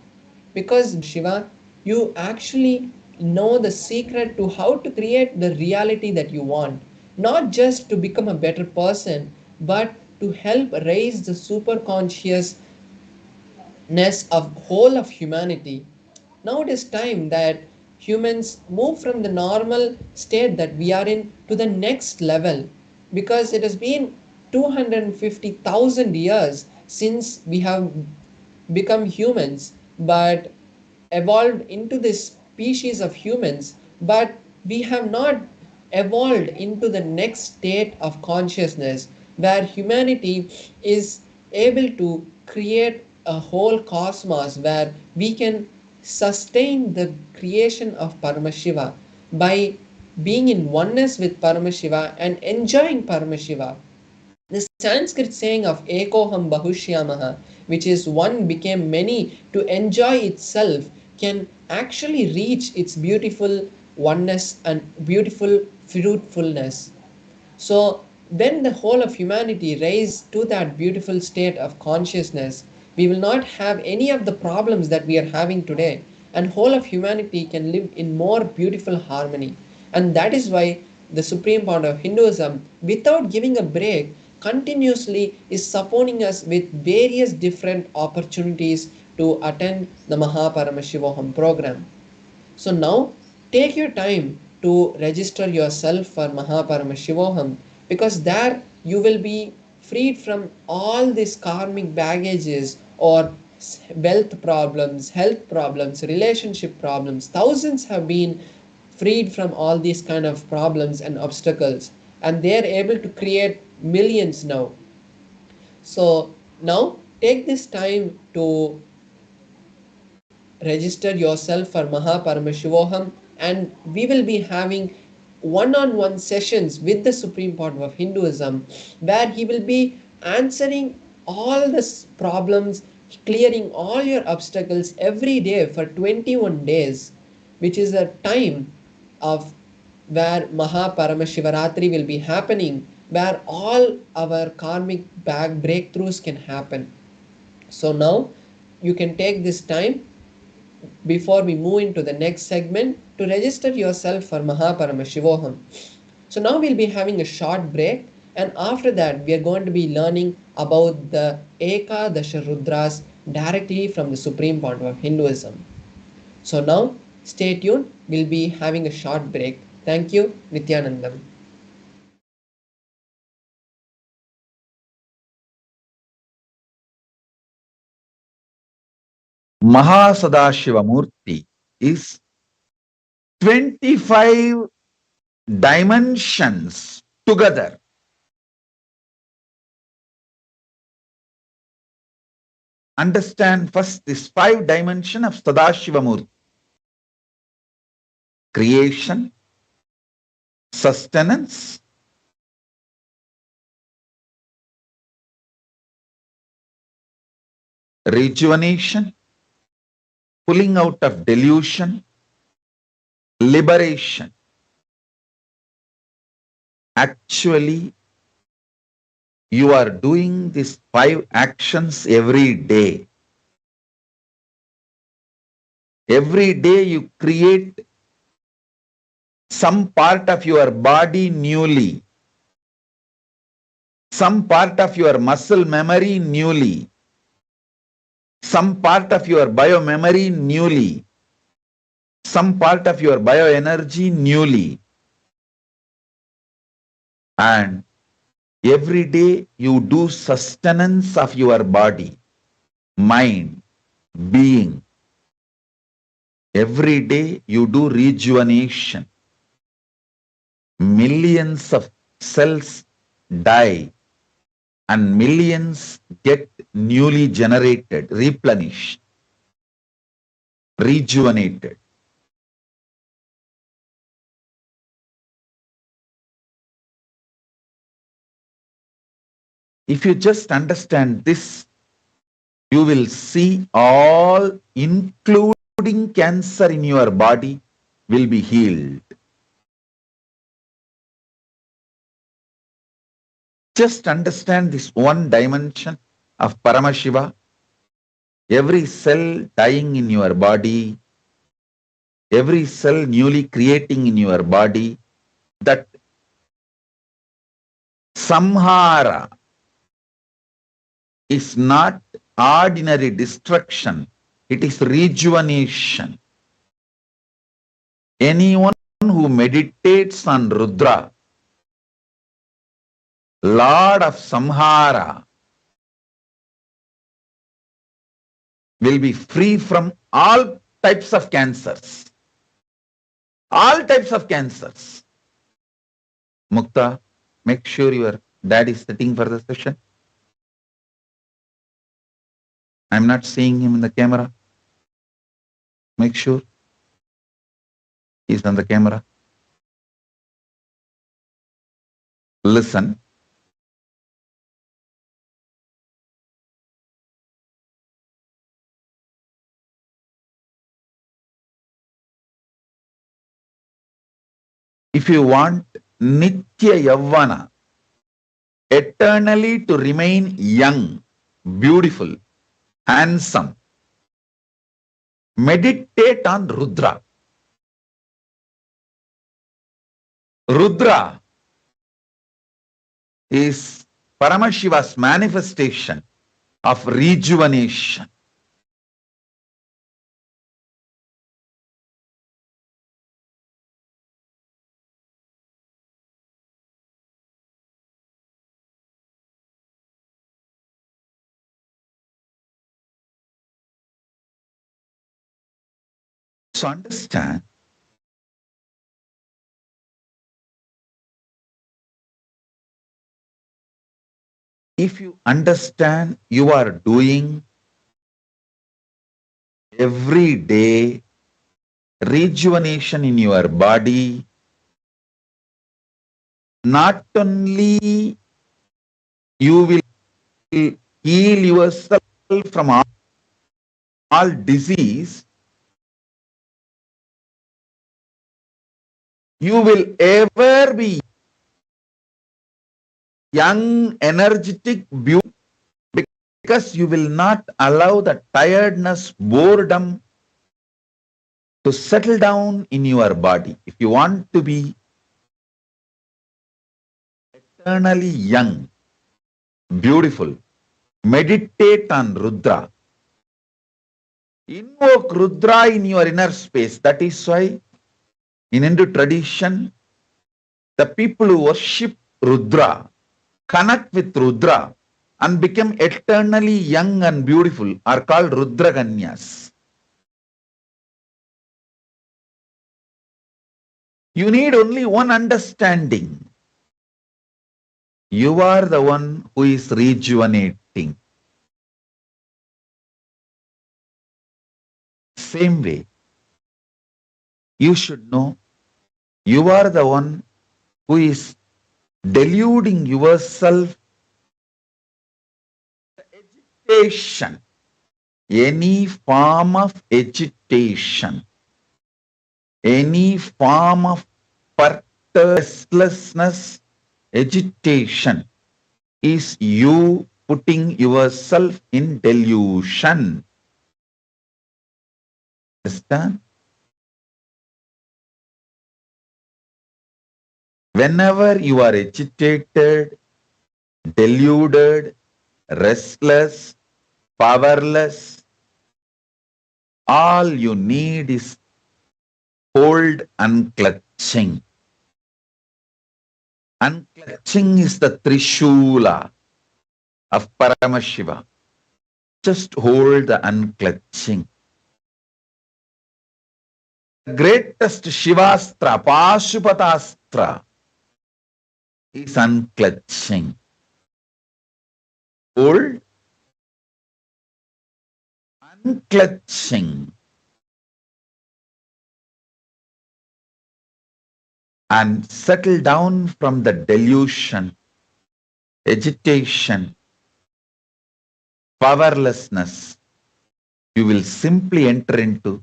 because Shiva, you actually know the secret to how to create the reality that you want, not just to become a better person, but to help raise the super consciousness of whole of humanity. Now it is time that humans move from the normal state that we are in to the next level, because it has been 250,000 years since we have become humans, but evolved into this species of humans, but we have not evolved into the next state of consciousness where humanity is able to create a whole cosmos where we can sustain the creation of Paramashiva by being in oneness with Paramashiva and enjoying Paramashiva. The Sanskrit saying of Ekoham Bahushyamaha, which is one became many to enjoy itself, can actually reach its beautiful oneness and beautiful fruitfulness. So, when the whole of humanity rise to that beautiful state of consciousness, we will not have any of the problems that we are having today, and whole of humanity can live in more beautiful harmony. And that is why the supreme point of Hinduism, without giving a break, continuously is supporting us with various different opportunities to attend the Mahaparamashivoham program. So now take your time to register yourself for Mahaparamashivoham, because there you will be freed from all these karmic baggages or wealth problems, health problems, relationship problems. Thousands have been freed from all these kind of problems and obstacles, and they are able to create millions now. So now take this time to register yourself for Mahaparamashivoham, and we will be having one-on-one sessions with the Supreme Point of Hinduism, where he will be answering all the problems, clearing all your obstacles every day for 21 days, which is a time of where Mahaparamashivaratri will be happening, where all our karmic bag breakthroughs can happen. So now you can take this time before we move into the next segment to register yourself for Mahaparamashivoham. So now we'll be having a short break, and after that we are going to be learning about the Ekadasha Rudras directly from the Supreme Point of Hinduism. So now stay tuned, we'll be having a short break. Thank you, Nithyanandam. Mahasadashivamurti is 25 dimensions together. Understand first this 5 dimension of Sadashivamurti: creation, sustenance, rejuvenation, pulling out of delusion, liberation. Actually, you are doing these 5 actions every day. Every day you create some part of your body newly, some part of your muscle memory newly, some part of your biomemory newly, some part of your bioenergy newly. And every day you do sustenance of your body, mind, being. Every day you do rejuvenation. Millions of cells die and millions get newly generated, replenished, rejuvenated. If you just understand this, you will see all, including cancer in your body, will be healed. Just understand this one dimension of Paramashiva. Every cell dying in your body, every cell newly creating in your body, that samhara is not ordinary destruction, it is rejuvenation. Anyone who meditates on Rudra, Lord of Samhara, will be free from all types of cancers. All types of cancers. Mukta, make sure your dad is sitting for the session. I'm not seeing him in the camera. Make sure he's on the camera. Listen. If you want Nitya Yavana, eternally to remain young, beautiful, handsome, meditate on Rudra. Rudra is Paramashiva's manifestation of rejuvenation. So understand, if you understand you are doing every day rejuvenation in your body, not only you will heal yourself from all disease, you will ever be young, energetic, beautiful, because you will not allow the tiredness, boredom to settle down in your body. If you want to be eternally young, beautiful, meditate on Rudra. Invoke Rudra in your inner space. That is why in Hindu tradition, the people who worship Rudra, connect with Rudra, and become eternally young and beautiful are called Rudra Kanyas. You need only one understanding. You are the one who is rejuvenating. Same way, you should know you are the one who is deluding yourself. Agitation, any form of agitation, any form of restlessness, agitation is you putting yourself in delusion. Understand? Whenever you are agitated, deluded, restless, powerless, all you need is hold unclutching. Unclutching is the Trishula of Paramashiva. Just hold the unclutching. The greatest Shivastra, Pashupatastra, is unclutching. Hold, unclutching, and settle down from the delusion, agitation, powerlessness. You will simply enter into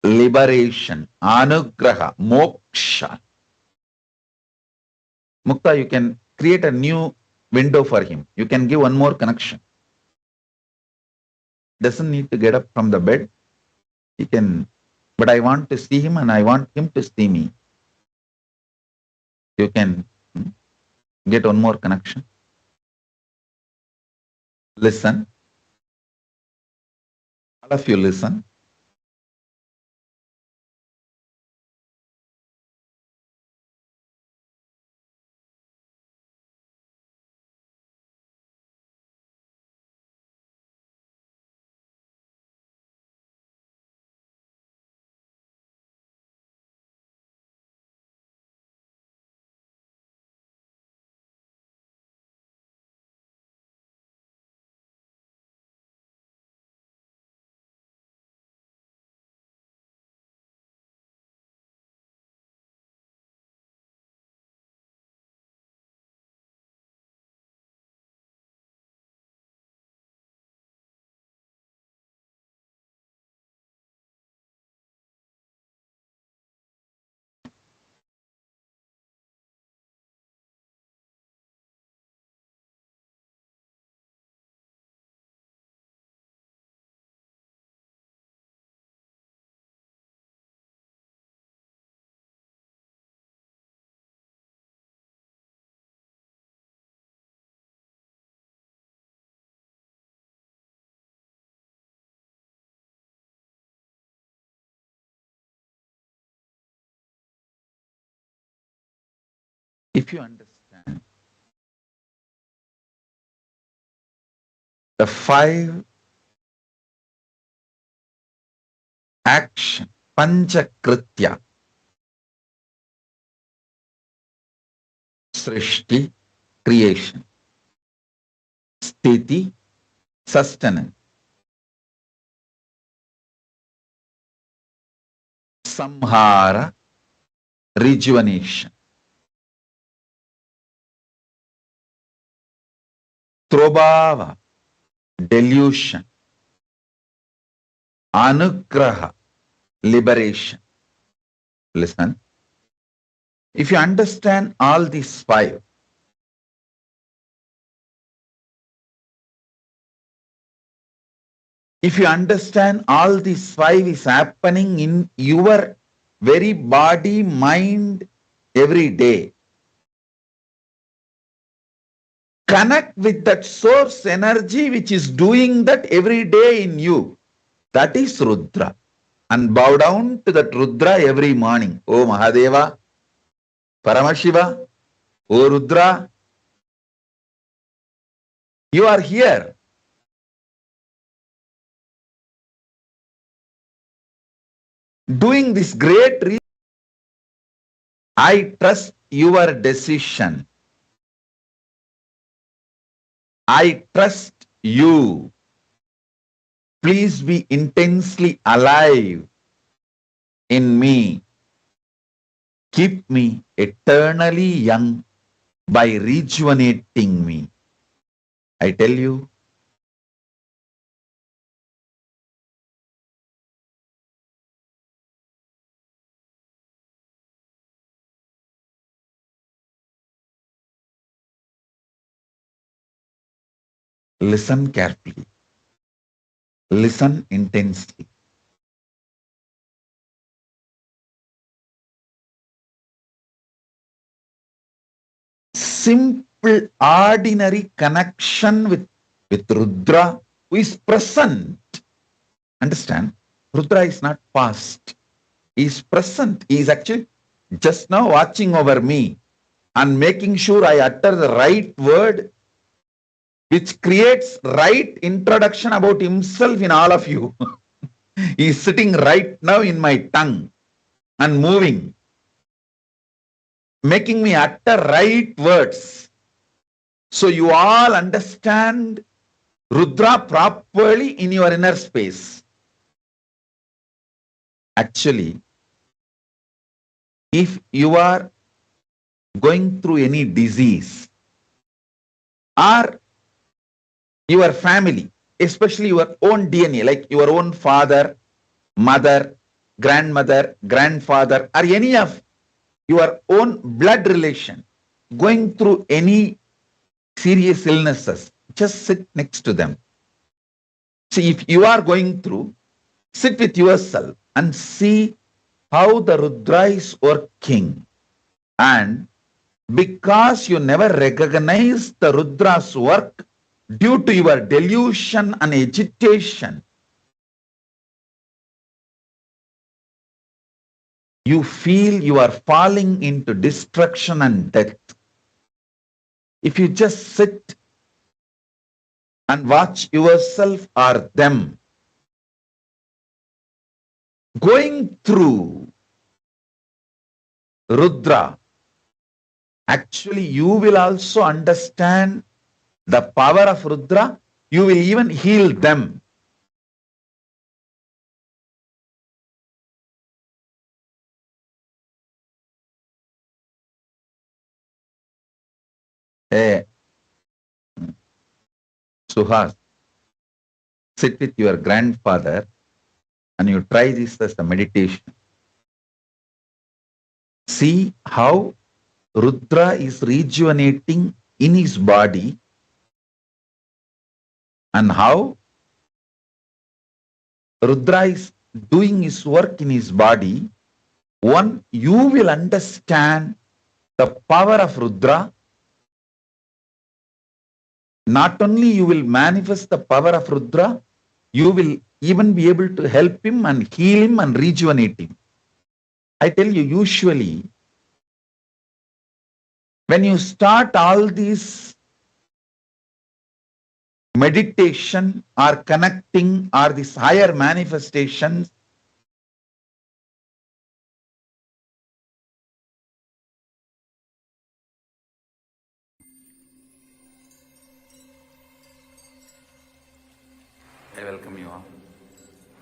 liberation, anugraha, moksha. Mukta, you can create a new window for him. You can give one more connection. Doesn't need to get up from the bed. He can, but I want to see him and I want him to see me. You can get one more connection. Listen. All of you listen. If you understand the 5 action, Panchakritya, Srishti, creation, Sthiti, sustenance, Samhara, rejuvenation, Trobhava, delusion, Anugraha, liberation. Listen, if you understand all these 5, if you understand all these 5 is happening in your very body, mind, every day, connect with that source energy which is doing that every day in you. That is Rudra. And bow down to that Rudra every morning. Oh Mahadeva, Paramashiva, oh Rudra, you are here. Doing this great reason. I trust your decision. I trust you. Please be intensely alive in me. Keep me eternally young by rejuvenating me. I tell you, listen carefully, listen intensely. Simple, ordinary connection with Rudra who is present. Understand? Rudra is not past. He is present. He is actually just now watching over me and making sure I utter the right word which creates right introduction about himself in all of you. He is sitting right now in my tongue and moving, making me utter right words. So you all understand Rudra properly in your inner space. Actually, if you are going through any disease or your family, especially your own DNA, like your own father, mother, grandmother, grandfather, or any of your own blood relation going through any serious illnesses, just sit next to them. See, if you are going through, sit with yourself and see how the Rudra is working. And because you never recognize the Rudra's work due to your delusion and agitation, you feel you are falling into destruction and death. If you just sit and watch yourself or them going through Rudra, actually you will also understand the power of Rudra. You will even heal them. Hey, Suhas, sit with your grandfather and you try this as a meditation. See how Rudra is rejuvenating in his body and how Rudra is doing his work in his body. One, you will understand the power of Rudra. Not only you will manifest the power of Rudra, you will even be able to help him and heal him and rejuvenate him. I tell you, usually When you start all these meditation or connecting or these higher manifestations, I welcome you all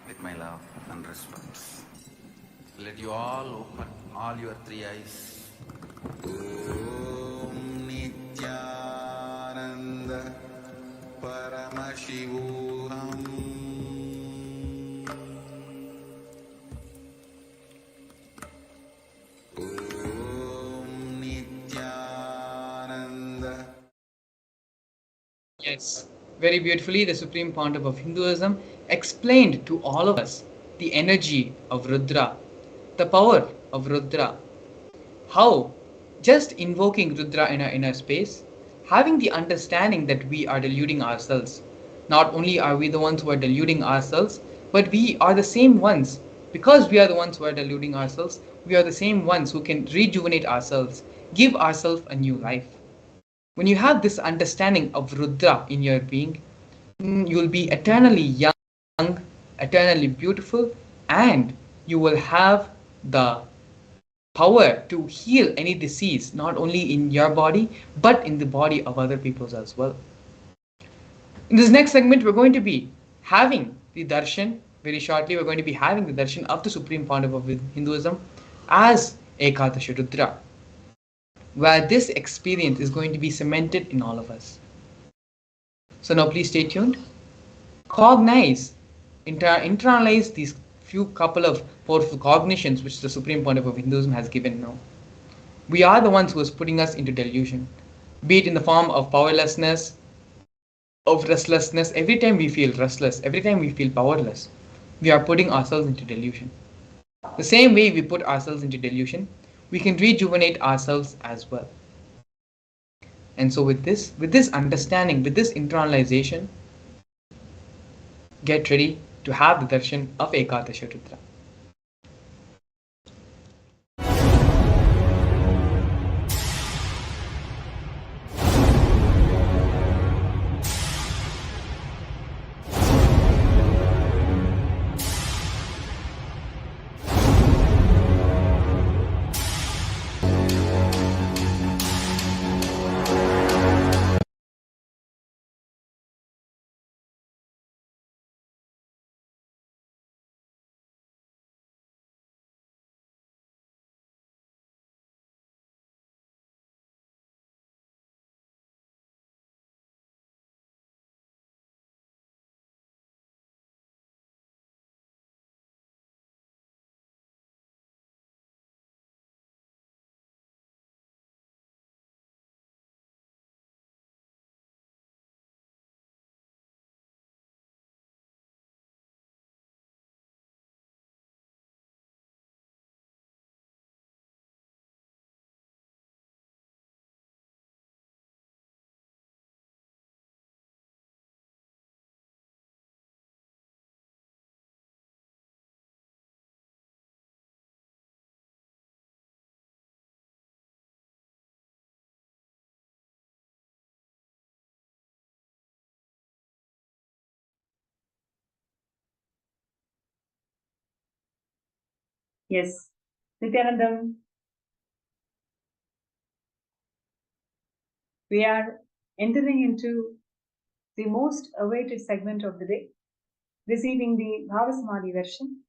with my love and respect. Let you all open all your three eyes. Om Nithyananda Paramashivam. Om Nithyananda. Yes, very beautifully, the Supreme Pontiff of Hinduism explained to all of us the energy of Rudra, the power of Rudra, how just invoking Rudra in our inner space, having the understanding that we are deluding ourselves. Not only are we the ones who are deluding ourselves, but we are the same ones. Because we are the ones who are deluding ourselves, we are the same ones who can rejuvenate ourselves, give ourselves a new life. When you have this understanding of Rudra in your being, you'll be eternally young, eternally beautiful, and you will have the power to heal any disease, not only in your body, but in the body of other people's as well. In this next segment, we're going to be having the Darshan. Very shortly, we're going to be having the Darshan of the Supreme Pontiff of Hinduism as Ekadasha Rudra, where this experience is going to be cemented in all of us. So now please stay tuned. Cognize, internalize these few couple of powerful cognitions which the Supreme Pontiff of Hinduism has given now. We are the ones who is putting us into delusion, be it in the form of powerlessness, of restlessness. Every time we feel restless, every time we feel powerless, we are putting ourselves into delusion. The same way we put ourselves into delusion, we can rejuvenate ourselves as well. And so with this understanding, with this internalization, get ready to have the darshan of Ekadasha Rudra. Yes, Nithyanandam, we are entering into the most awaited segment of the day, receiving the Bhava Samadhi version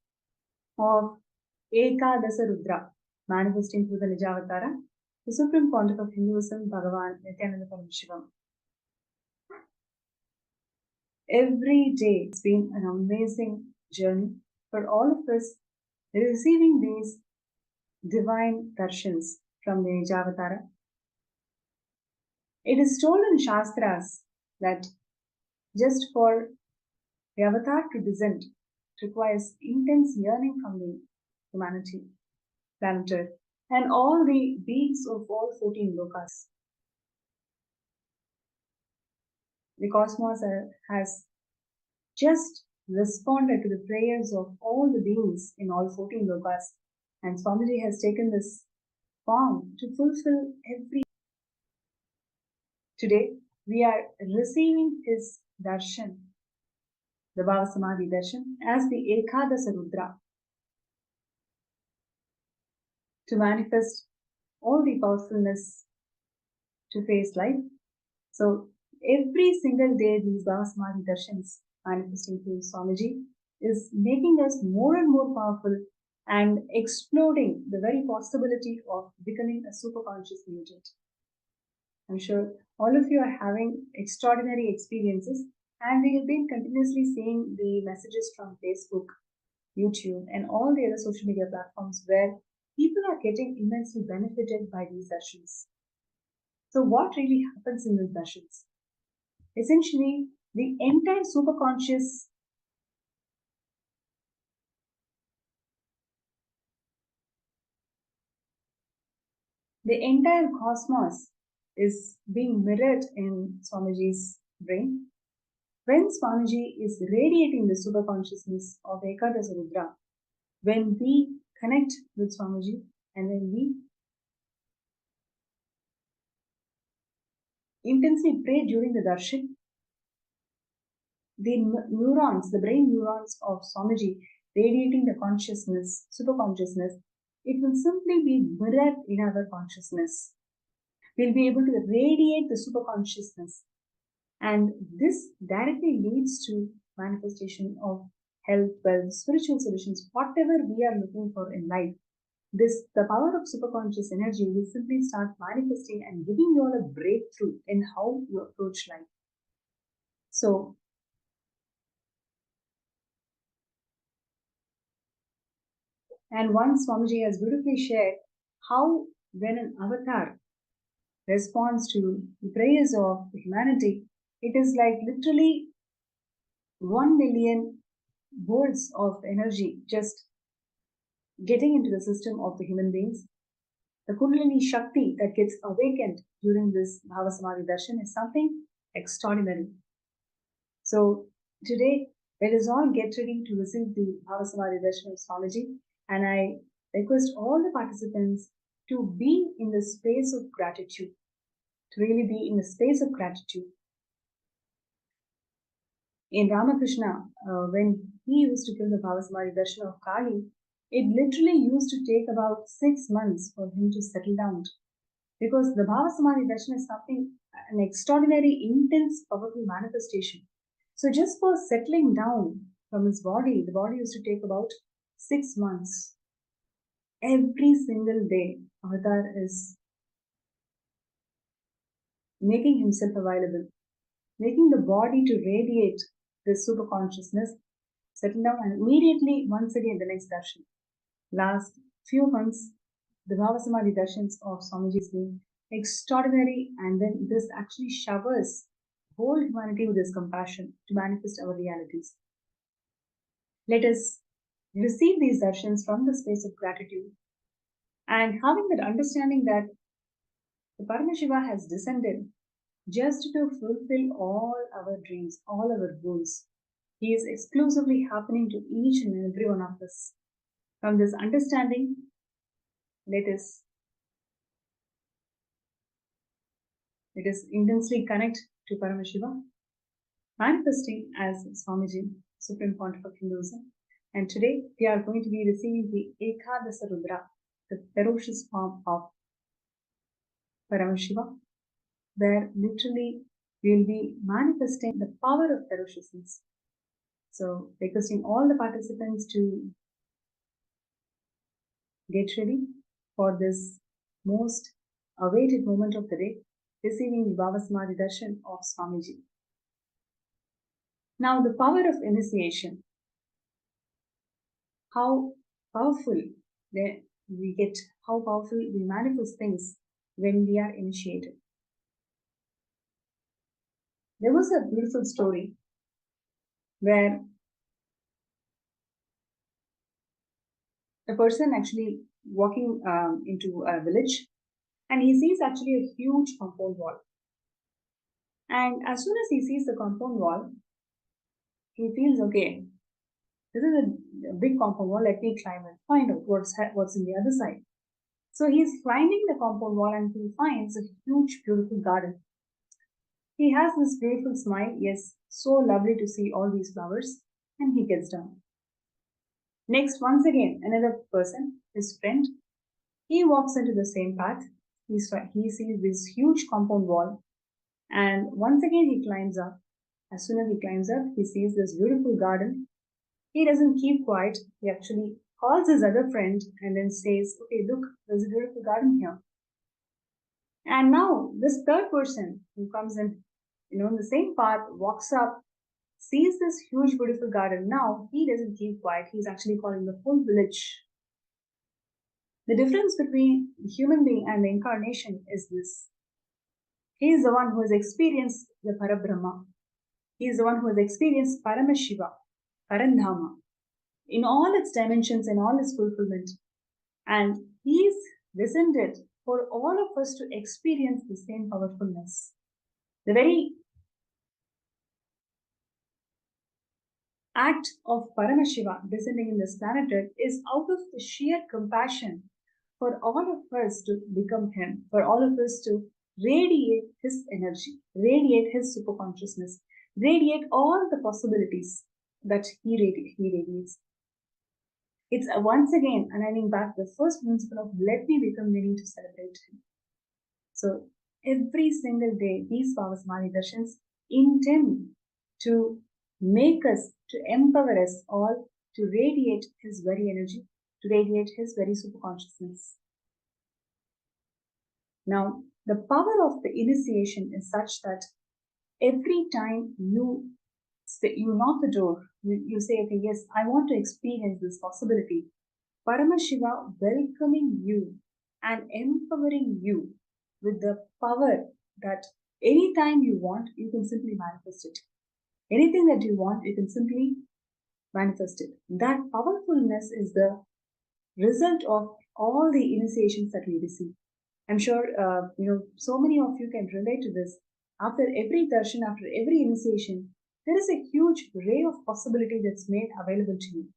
of Ekadasa Rudra, manifesting through the Nijavatara, the Supreme Pontiff of Hinduism, Bhagavan Nithyananda Paramashivam. Every day it's been an amazing journey for all of us receiving these divine darshans from the Nijavatara. It is told in Shastras that just for the avatar to descend requires intense yearning from the humanity, planet Earth, and all the beings of all 14 lokas. The cosmos has just responded to the prayers of all the beings in all 14 lokas, and Swamiji has taken this form to fulfill every Today, we are receiving his Darshan, the Bhava Samadhi Darshan, as the Ekadasha Rudra to manifest all the powerfulness to face life. So, every single day, these Bhava Samadhi Darshans manifesting through Swamiji is making us more and more powerful and exploding the very possibility of becoming a super conscious mutant. I'm sure all of you are having extraordinary experiences, and we have been continuously seeing the messages from Facebook, YouTube, and all the other social media platforms where people are getting immensely benefited by these sessions. So, what really happens in these sessions? Essentially, the entire superconscious the entire cosmos is being mirrored in Swamiji's brain. When Swamiji is radiating the superconsciousness of Ekadasha Rudra, when we connect with Swamiji and when we intensely pray during the darshan, the neurons, the brain neurons of Swamiji radiating the consciousness, superconsciousness, it will simply be mirrored in our consciousness. We'll be able to radiate the superconsciousness, and this directly leads to manifestation of health, wealth, spiritual solutions, whatever we are looking for in life. The power of superconscious energy will simply start manifesting and giving you all a breakthrough in how you approach life. So, and once Swamiji has beautifully shared how when an avatar responds to the prayers of humanity, it is like literally 1 million volts of energy just getting into the system of the human beings. The Kundalini Shakti that gets awakened during this Bhava Samadhi Darshan is something extraordinary. So today, let us all get ready to receive the Bhava Samadhi Darshan of Swamiji, and I request all the participants to be in the space of gratitude, to really be in the space of gratitude. In Ramakrishna, when he used to give the Bhava Samadhi Darshan of Kali, it literally used to take about 6 months for him to settle down, because the Bhava Samadhi Darshan is something, an extraordinary, intense, powerful manifestation. So just for settling down from his body, the body used to take about 6 months. Every single day, Avatar is making himself available, making the body to radiate this super consciousness, settle down, and immediately, once again, the next darshan. Last few months, the Bhava Samadhi darshans of Swamiji has been extraordinary, and then this actually showers whole humanity with this compassion to manifest our realities. Let us receive these darshans from the space of gratitude, and having that understanding that the Paramashiva has descended just to fulfill all our dreams, all our goals. He is exclusively happening to each and every one of us. From this understanding, let us intensely connect to Paramashiva, manifesting as Swamiji, Supreme Pontiff of Hinduism. And today we are going to be receiving the Ekadasha Rudra, the ferocious form of Paramashiva, where literally we will be manifesting the power of ferociousness. So, requesting all the participants to get ready for this most awaited moment of the day, receiving the Bhava Samadhi Darshan of Swamiji. Now, the power of initiation. How powerful we get, how powerful we manifest things when we are initiated. There was a beautiful story where a person actually walking into a village, and he sees actually a huge compound wall. And as soon as he sees the compound wall, he feels, okay, this is a big compound wall, let me climb and find out what's in the other side. So he's climbing the compound wall and he finds a huge, beautiful garden. He has this beautiful smile, yes, so lovely to see all these flowers, and he gets down. Next, once again, another person, his friend, he walks into the same path. He sees this huge compound wall, and once again he climbs up. As soon as he climbs up, he sees this beautiful garden. He doesn't keep quiet. He actually calls his other friend and then says, "Okay, look, there's a beautiful garden here." And now this third person who comes in, in the same path, walks up, sees this huge, beautiful garden. Now he doesn't keep quiet. He's actually calling the whole village. The difference between the human being and the incarnation is this. He is the one who has experienced the Parabrahma. He is the one who has experienced Paramashiva, Parandhama, in all its dimensions and all its fulfillment. And he is descended for all of us to experience the same powerfulness. The very act of Paramashiva descending in this planet Earth is out of the sheer compassion for all of us to become Him, for all of us to radiate His energy, radiate His superconsciousness, radiate all the possibilities that He radiates. It's once again aligning back the first principle of let me become willing to celebrate Him. So every single day, these Bhava Samadhi Darshans intend to make us, to empower us all to radiate His very energy, to radiate His very superconsciousness. Now, the power of the initiation is such that every time you knock the door, you say, okay, yes, I want to experience this possibility. Paramashiva welcoming you and empowering you with the power that anytime you want, you can simply manifest it. Anything that you want, you can simply manifest it. That powerfulness is the result of all the initiations that we receive. I'm sure, so many of you can relate to this. After every darshan, after every initiation, there is a huge ray of possibility that's made available to you.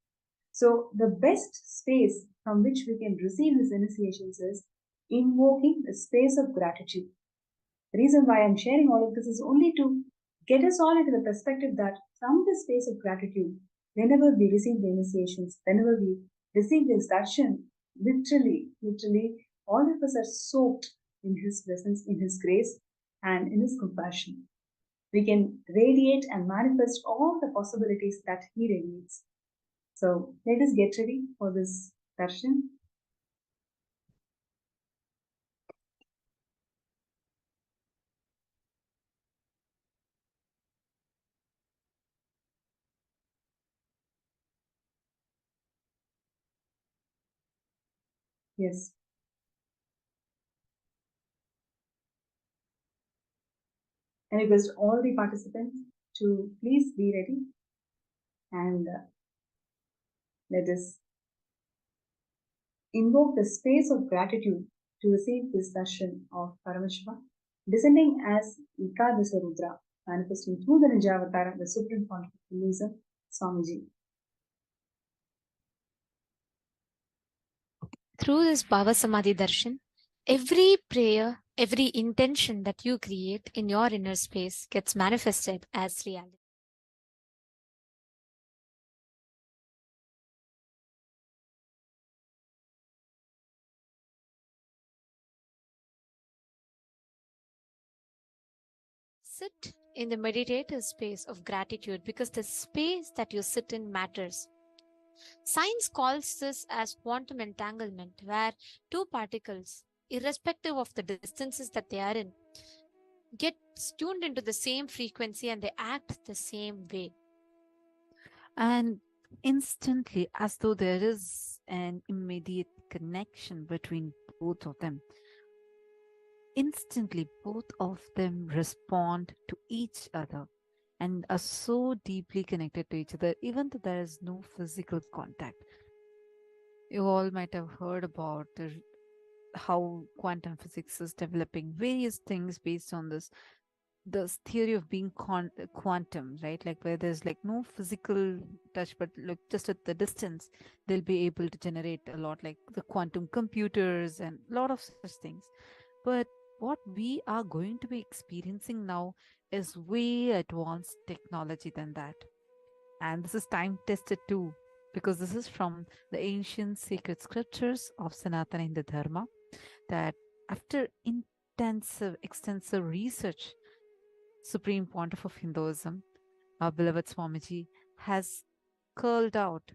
So the best space from which we can receive these initiations is invoking the space of gratitude. The reason why I'm sharing all of this is only to get us all into the perspective that from the space of gratitude, whenever we receive the initiations, whenever we receive this darshan, literally, all of us are soaked in His presence, in His grace, and in His compassion. We can radiate and manifest all the possibilities that He radiates. So let us get ready for this darshan. Yes. I request all the participants to please be ready and let us invoke the space of gratitude to receive this darshan of Paramashiva, descending as Ekadasha Rudra, manifesting through the Ninja Avatar, the Supreme Pontiff of Hinduism, Swamiji. Through this Bhava Samadhi Darshan, every prayer, every intention that you create in your inner space gets manifested as reality. Sit in the meditative space of gratitude because the space that you sit in matters. Science calls this as quantum entanglement, where two particles, irrespective of the distances that they are in, get tuned into the same frequency and they act the same way. And instantly, as though there is an immediate connection between both of them, instantly both of them respond to each other and are so deeply connected to each other, even though there is no physical contact. You all might have heard about how quantum physics is developing various things based on this theory of being quantum, right? Like where there's like no physical touch, but like just at the distance, they'll be able to generate a lot, like the quantum computers and a lot of such things. But what we are going to be experiencing now is way advanced technology than that. And this is time tested too, because this is from the ancient sacred scriptures of Sanatana Hindu Dharma, that after extensive research, Supreme Pontiff of Hinduism, our beloved Swamiji, has curled out,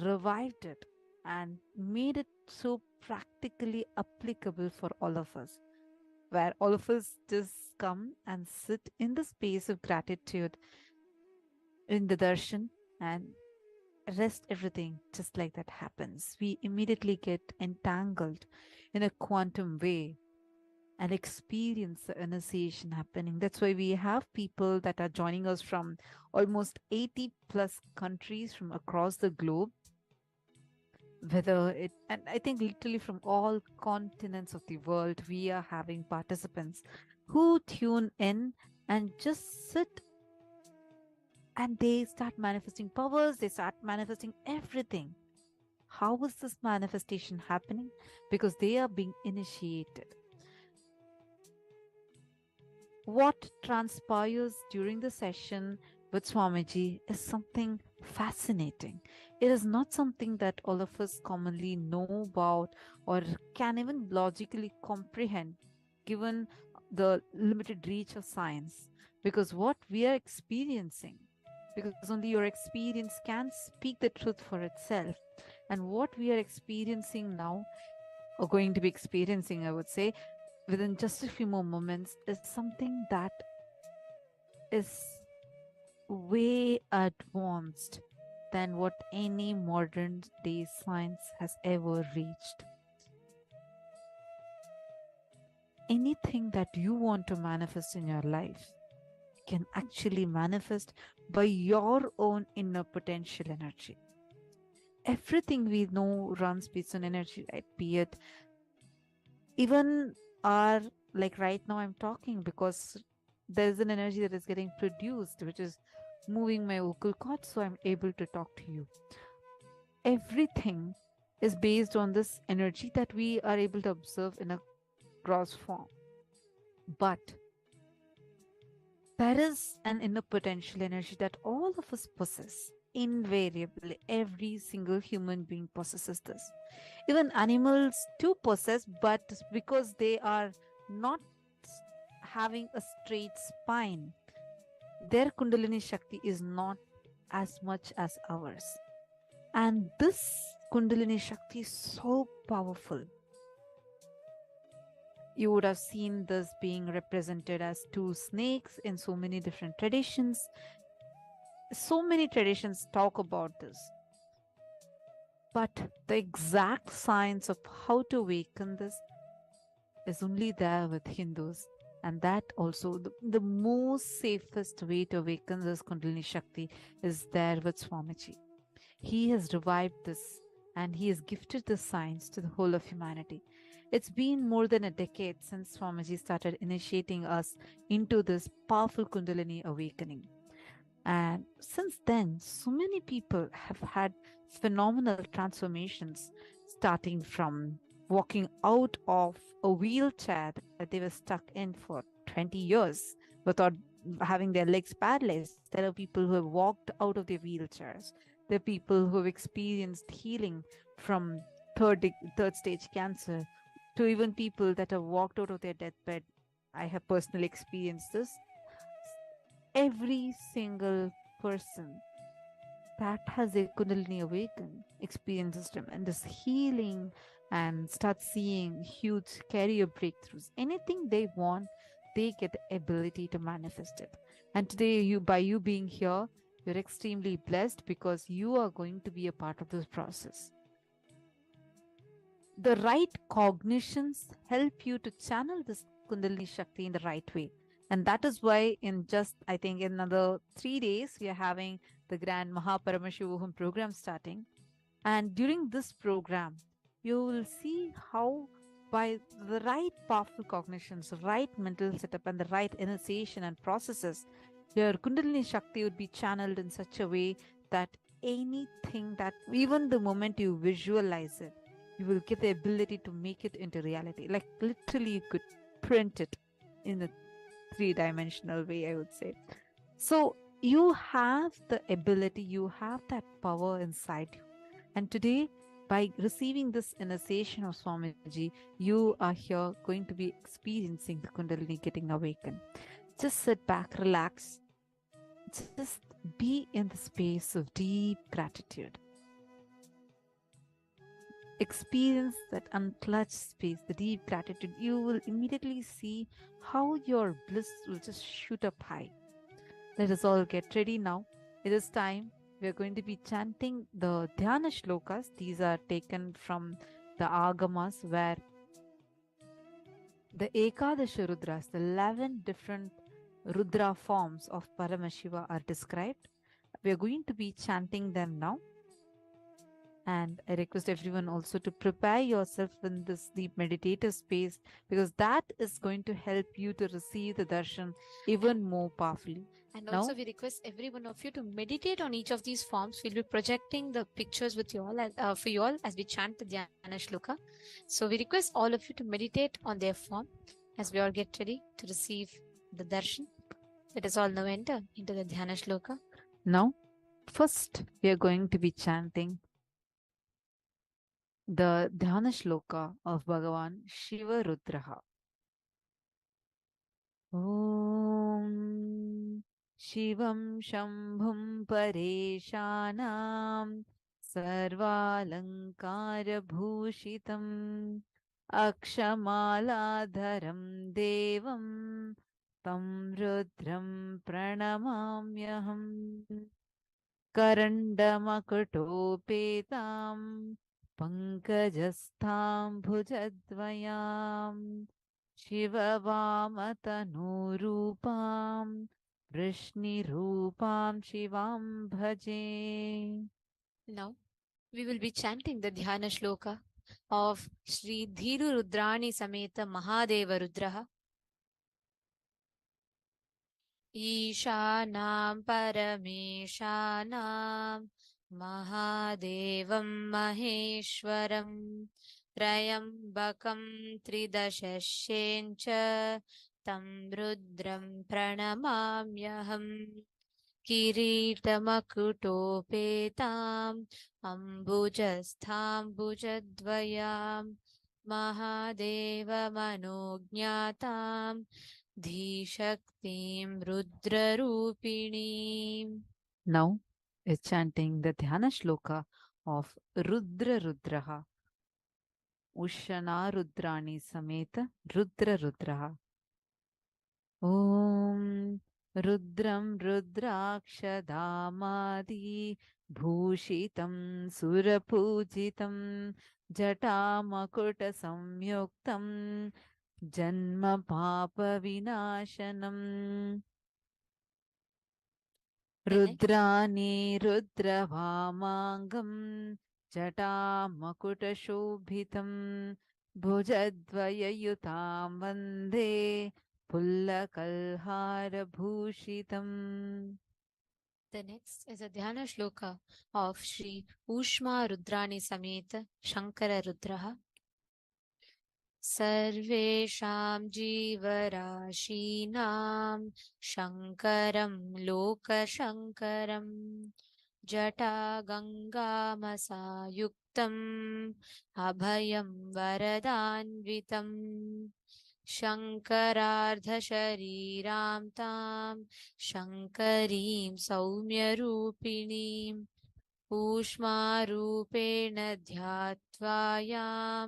revived it, and made it so practically applicable for all of us, where all of us just come and sit in the space of gratitude in the darshan and rest everything just like that happens. We immediately get entangled in a quantum way and experience the initiation happening. That's why we have people that are joining us from almost 80 plus countries from across the globe, and I think literally from all continents of the world, we are having participants who tune in and just sit, and they start manifesting powers, they start manifesting everything. How is this manifestation happening? Because they are being initiated. What transpires during the session with Swamiji is something fascinating. It is not something that all of us commonly know about or can even logically comprehend, given the limited reach of science. Because what we are experiencing, because only your experience can speak the truth for itself. And what we are experiencing now, or going to be experiencing, I would say, within just a few more moments, is something that is way advanced than what any modern day science has ever reached. Anything that you want to manifest in your life can actually manifest by your own inner potential energy. Everything we know runs based on energy, right? Be it even like right now I'm talking because there's an energy that is getting produced, which is moving my vocal cords, so I'm able to talk to you. Everything is based on this energy that we are able to observe in a gross form. But there is an inner potential energy that all of us possess. Invariably, every single human being possesses this. Even animals too possess, but because they are not having a straight spine, their Kundalini Shakti is not as much as ours. And this Kundalini Shakti is so powerful. You would have seen this being represented as two snakes in so many different traditions. So many traditions talk about this. But the exact science of how to awaken this is only there with Hindus. And that also, the most safest way to awaken this Kundalini Shakti is there with Swamiji. He has revived this and he has gifted the science to the whole of humanity. It's been more than a decade since Swamiji started initiating us into this powerful Kundalini awakening. And since then, so many people have had phenomenal transformations, starting from walking out of a wheelchair that they were stuck in for 20 years without having their legs paralyzed. There are people who have walked out of their wheelchairs. There are people who have experienced healing from third stage cancer, to even people that have walked out of their deathbed. I have personally experienced this. Every single person that has a Kundalini awaken experiences tremendous healing and starts seeing huge career breakthroughs. Anything they want, they get the ability to manifest it. And today, by you being here, you're extremely blessed because you are going to be a part of this process. The right cognitions help you to channel this Kundalini Shakti in the right way. And that is why I think in another 3 days, we are having the grand Paramashivam program starting. And during this program, you will see how by the right powerful cognitions, right mental setup, and the right initiation and processes, your Kundalini Shakti would be channeled in such a way that anything that, even the moment you visualize it, you will get the ability to make it into reality. Like literally, you could print it in the three-dimensional way, I would say. So you have the ability, you have that power inside you. And today, by receiving this initiation of Swamiji, you are here going to be experiencing the Kundalini getting awakened. Just sit back, relax, just be in the space of deep gratitude. Experience that unclutched space, the deep gratitude. You will immediately see how your bliss will just shoot up high. Let us all get ready now. It is time. We are going to be chanting the Dhyana shlokas. These are taken from the Agamas, where the Ekadasha Rudras, the 11 different Rudra forms of Paramashiva, are described. We are going to be chanting them now. And I request everyone also to prepare yourself in this deep meditative space, because that is going to help you to receive the darshan even more powerfully. And Now, also, we request every one of you to meditate on each of these forms. We'll be projecting the pictures with you all for you all as we chant the Dhyana Shloka. So, we request all of you to meditate on their form as we all get ready to receive the darshan. Let us all now enter into the Dhyana Shloka. Now, first we are going to be chanting the Dhyana Shloka of Bhagavan Shiva Rudraha. Om Shivam Shambhum Pareshanam Sarvalankara Bhushitam Akshamalaadharam Devam Tam Rudram Pranamamyaham Karandamakutopetam Pankajastham Bhujadvayam Shivavatanoorupam Vrishni-rupam Shivam Bhaje. Now, we will be chanting the Dhyana Shloka of Sri Dhiru Rudrani Sameta Mahadeva Rudraha. ईशानां परमेशानां महादेवं महेश्वरं त्रयम्बकं त्रिदशस्येञ्च तं रुद्रं प्रणमाम्यहम् किरीटमकुटोपेताम् अम्बुजस्थाम्बुजद्वयां महादेवमनोज्ञाताम् धीशक्तिं रुद्ररूपिणीम्. Now is chanting the Dhyana Shloka of Rudra Rudraha. Ushana Rudrani Sameta Rudra Rudraha. Om Rudram Rudrakshadamadi Bhushitam Surapujitam Jatamakuta Samyuktam Janma Papa Vinashanam Rudrani Rudravamangam Jatamakuta Shobhitam Bhujadvayayutam Vande Pullakalhara Bhushitam. The next is a Dhyana Shloka of Sri Ushma Rudrani Sameta Shankara Rudraha. सर्वेषां जीवराशीनां शङ्करं लोकशङ्करं जटागङ्गामसायुक्तम् अभयं वरदान्वितं शङ्करार्धशरीरां तां शङ्करीं सौम्यरूपिणीम् ऊष्मारूपेण ध्यात्वायां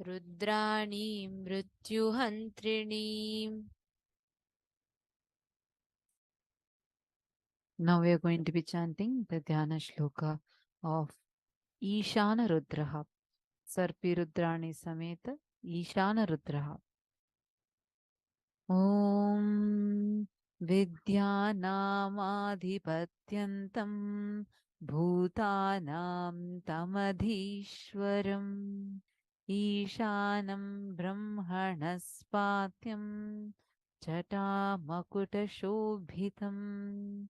रुद्राणीं मृत्युहन्त्रिणीम्. Now we are going to be chanting the Dhyana Shloka of Ishana Rudraha. Sarpi Rudrani Sameta Ishana Rudraha. Om Vidyanamaadhipatyantam Bhutanam Tamadhishwaram Ishanam Brahmanaspatyam Jatamakuta-shobhitam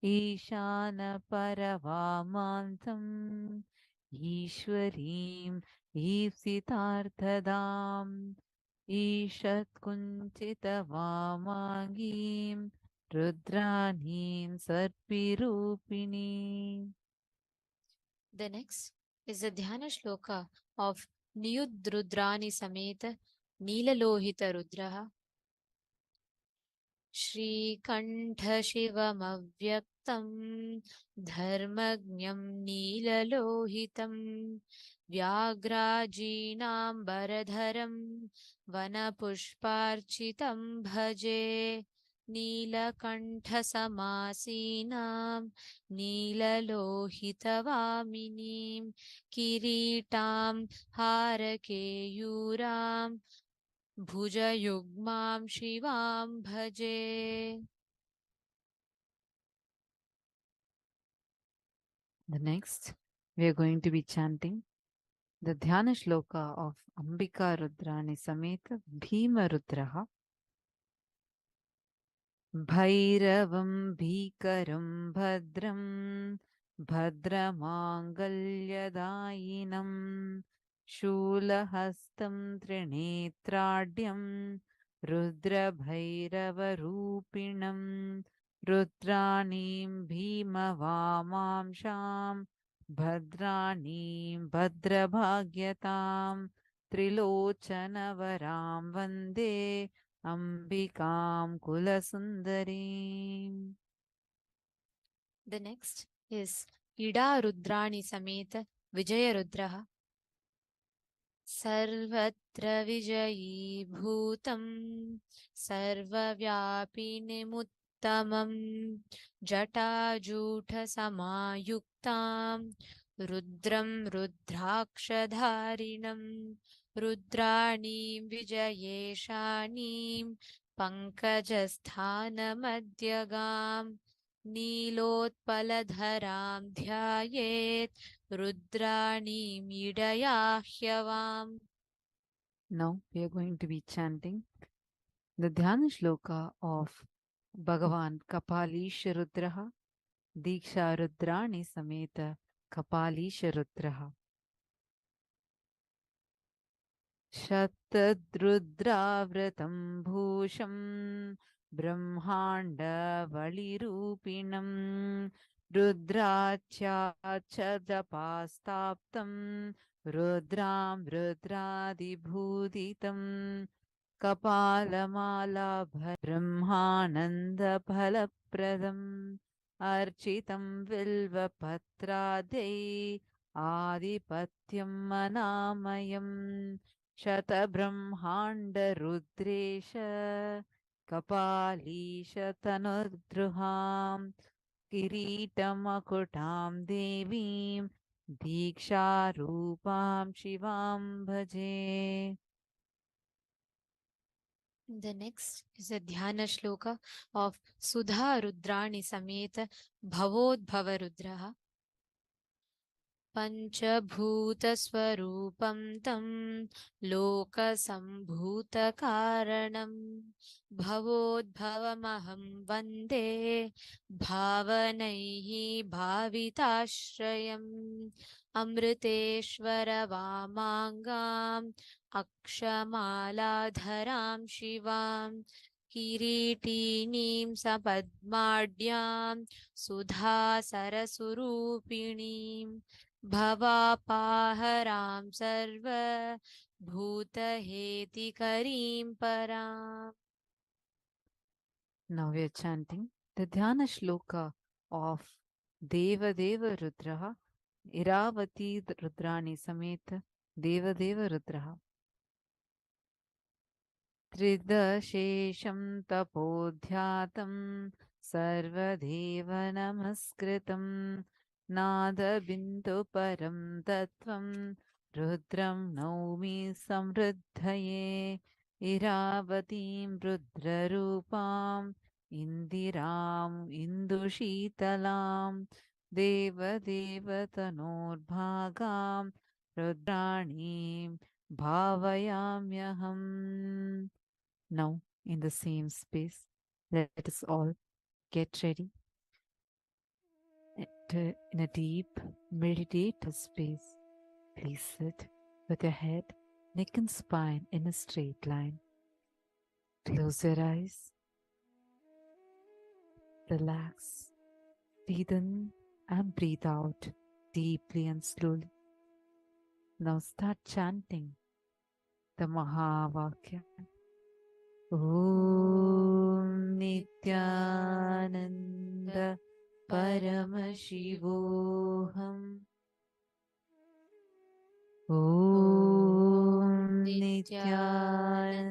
Ishana Paravamantam Ishwarim Ipsitarthadam ईषत् कुञ्चितवामाङ्गीं रुद्राणीं सर्पिरूपिणीम्. The next is the Dhyana Shloka of Niyudrudrani Sameta Neelalohita Rudraha श्रीकण्ठशिवमव्यक्तं धर्मज्ञं नीललोहितं व्याघ्राजीनाम्बरधरं वनपुष्पार्चितं भजे नीलकण्ठसमासीनां नीललोहितवामिनीं किरीटां हारकेयूरां भुजयुग्मां शिवां भजे. The next, we are going to be chanting the Dhyana Shloka of Ambika Rudrani Sameta Bhima Rudraha. Bhairavam Bhikaram Bhadram Bhadramangalyadayinam Shulahastam Trinetradyam Rudra Bhairavarupinam Rudranim Bhima Vamamsham Bhadranim Bhadrabhagyatam Trilochanavaram Vande Ambikam Kulasundarim. The next is Ida Rudrani Sameta Vijaya Rudraha Sarvatra Vijayi Bhutam Sarvavyapinimuttamam Jata Samayuktam Rudram Rudrakshadharinam Rudranim Vijayeshanim Pankajasthanamadyagam नीलोत्पलधरां ध्यायेत् रुद्राणीमीडयाह्यवाम्. Now we are going to be chanting the Dhyana Shloka of Bhagavan Kapalisha Rudraha Diksha Rudrani Sameta Kapalisha Rudraha. शतद्रुद्राव्रतं भूषं ब्रह्माण्डवलिरूपिणं रुद्राच्चाचदपास्ताप्तं रुद्रां रुद्रादिभूदितं कपालमालाभब्रह्मानन्दफलप्रदम् अर्चितं बिल्वपत्रादै आदिपत्यं मनामयम् शतब्रह्माण्डरुद्रेश कपालीश तनुद्रुहां किरीटमकुटां देवीं दीक्षारूपां शिवां भजे. The next is a Dhyana Shloka of Sudha Rudrani Sameta Bhavodbhava Rudraha पञ्चभूतस्वरूपं तं लोकसम्भूतकारणं भवोद्भवमहं वन्दे भावनैः भाविताश्रयम् अमृतेश्वरवामाङ्गाम् अक्षमालाधरां शिवां किरीटिनीं सपद्माढ्यां सुधासरसुरूपिणीम् भवापाहरां सर्वभूतहेतिकरीं पराम्. Now we are chanting the Dhyana Shloka of Devadeva Rudraha Iravati Rudrani Sameta Devadeva Rudraha. त्रिदशेषं तपोध्यातं सर्वदेव नमस्कृतं नादबिन्दुपरं तत्त्वं रुद्रं नौमि समृद्धये इरावतीं रुद्ररूपाम् इन्दिराम् इन्दुशीतलां देवदेवतनोर्भागां रुद्राणीं भावयाम्यहम्. Now, in the same space, let us all get ready in a deep meditative space. Please sit with your head neck and spine in a straight line. Close your eyes. Relax. Breathe in and breathe out deeply and slowly. Now start chanting the Mahavakya. Om Nithyananda Paramashivam. Om Nithyananda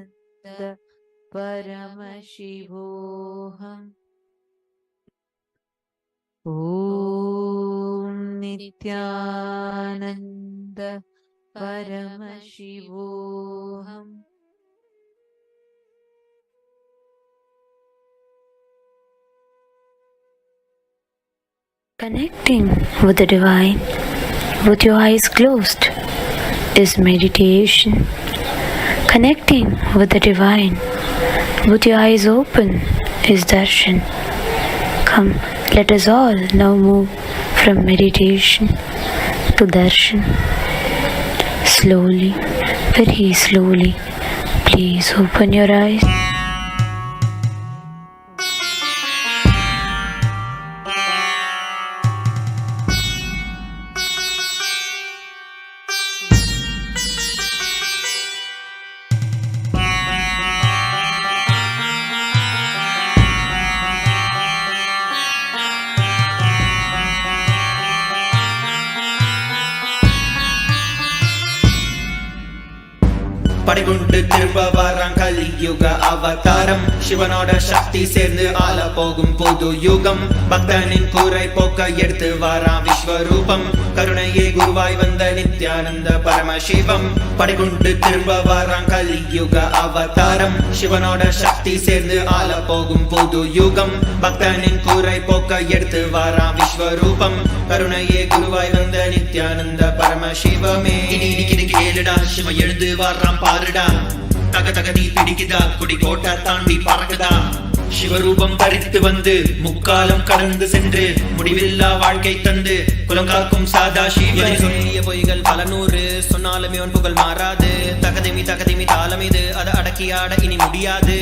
Paramashivam. Om Nithyananda Paramashivam. Connecting with the divine with your eyes closed is meditation. Connecting with the divine with your eyes open is darshan. Come, let us all now move from meditation to darshan. Slowly, very slowly, please open your eyes. படைகுண்டு திரும்ப வரான் கலியுக அவதாரம் சிவனோட சக்தி சேர்ந்து ஆள போகும் புது யுகம் பக்தனின் கூரை போக்க எடுத்து வரான் விஸ்வரூபம் கருணையே குருவாய் வந்த நித்யானந்த பரமசிவம் படைகுண்டு திரும்ப வரான் கலியுக அவதாரம் சிவனோட சக்தி சேர்ந்து ஆள போகும் புது யுகம் பக்தனின் கூரை போக்க எடுத்து வரான் விஸ்வரூபம் கருணையே குருவாய் வந்த நித்யானந்த பரமசிவமே கேளுடா சிவ எழுந்து வரான் பாருடா தக தக நீ பிடிக்குதா குடி கோட்டை தாண்டி பறக்குதா சிவரூபம் தரித்து வந்து முக்காலம் கடந்து சென்று முடிவில்லா வாழ்க்கை தந்து குலங்காக்கும் சாதா சிவனைய பொய்கள் பல நூறு சொன்னாலுமே உன் புகழ் மாறாது தகதிமி தாளம் இது அதை அடக்கியாட இனி முடியாது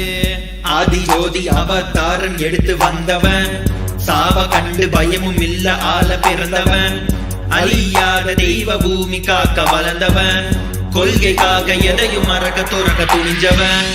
ஆதி ஜோதி அவதாரம் எடுத்து வந்தவன் சாவ கண்டு பயமும் இல்ல ஆள பிறந்தவன் அழியாத தெய்வ பூமி காக்க வளர்ந்தவன் கொள்கைக்காக எதையும் மறக்க துறக்க துணிஞ்சவன்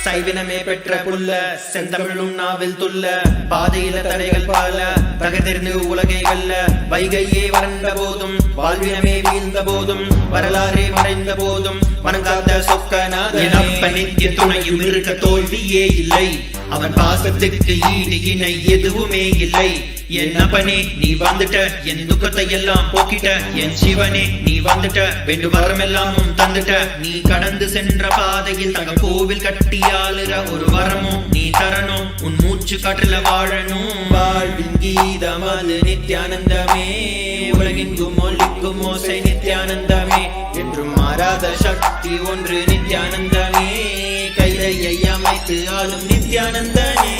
சைவினமே பெற்ற புல்ல செந்தமிழும் நாவில் துள்ள பாதையில தடைகள் பல தகர்ந்து உலகை வெல்ல வைகையே வறண்ட போதும் வாழ்வினமே வீழ்ந்த போதும் வரலாறே மறைந்த போதும் வணங்காத சொக்கநாதனப்ப நித்திய துணையும் இருக்க தோல்வியே இல்லை அவன் பாசத்துக்கு ஈடு இணை எதுவுமே இல்லை என் அப்பனே நீ வந்துட்ட என் துக்கத்தை எல்லாம் போக்கிட்ட என் சிவனே நீ வந்துட்ட வேண்டும் வரமெல்லாம் தந்துட்ட நீ கடந்து சென்ற பாதையில் தங்க கோவில் கட்டியாளுற ஒரு வரமும் நீ தரணும் உன் மூச்சு காற்றுல வாழணும் வாழ்வின் கீதம் அது நித்யானந்தமே உலகெங்கும் ஒலிக்கும் ஓசை நித்யானந்தமே என்றும் மாறாத சக்தி ஒன்று நித்யானந்தமே கைலையை அமைத்து ஆளும் நித்யானந்தனே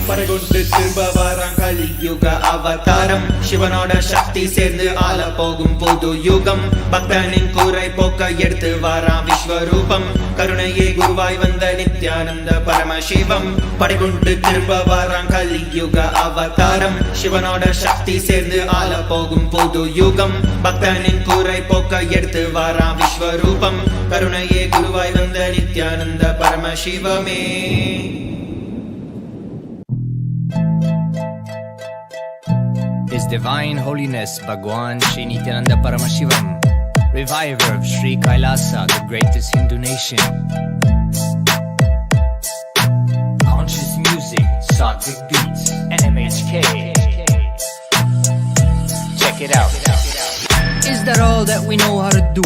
படைகுண்டு திரும்ப வரான் கலியுக அவதாரம் சிவனோட சக்தி சேர்ந்து ஆள போகும் புது யுகம் பக்தனின் கூரை போக்க எடுத்து வரான் விஸ்வரூபம் கருணையே குருவாய் வந்த நித்யானந்த பரமசிவம் படைகுண்டு திரும்ப வரான் கலியுக அவதாரம் சிவனோட சக்தி சேர்ந்து ஆள போகும் புது யுகம் பக்தனின் கூரை போக்க எடுத்து வரான் விஸ்வரூபம் கருணையே குருவாய் வந்த Nityananda பரமசிவமே His Divine Holiness Bhagwan Sri Nithyananda Paramashivam, reviver of Sri Kailasa, the greatest Hindu nation. Conscious music, sattvic beats, NMHK. Check it out. Is that all that we know how to do?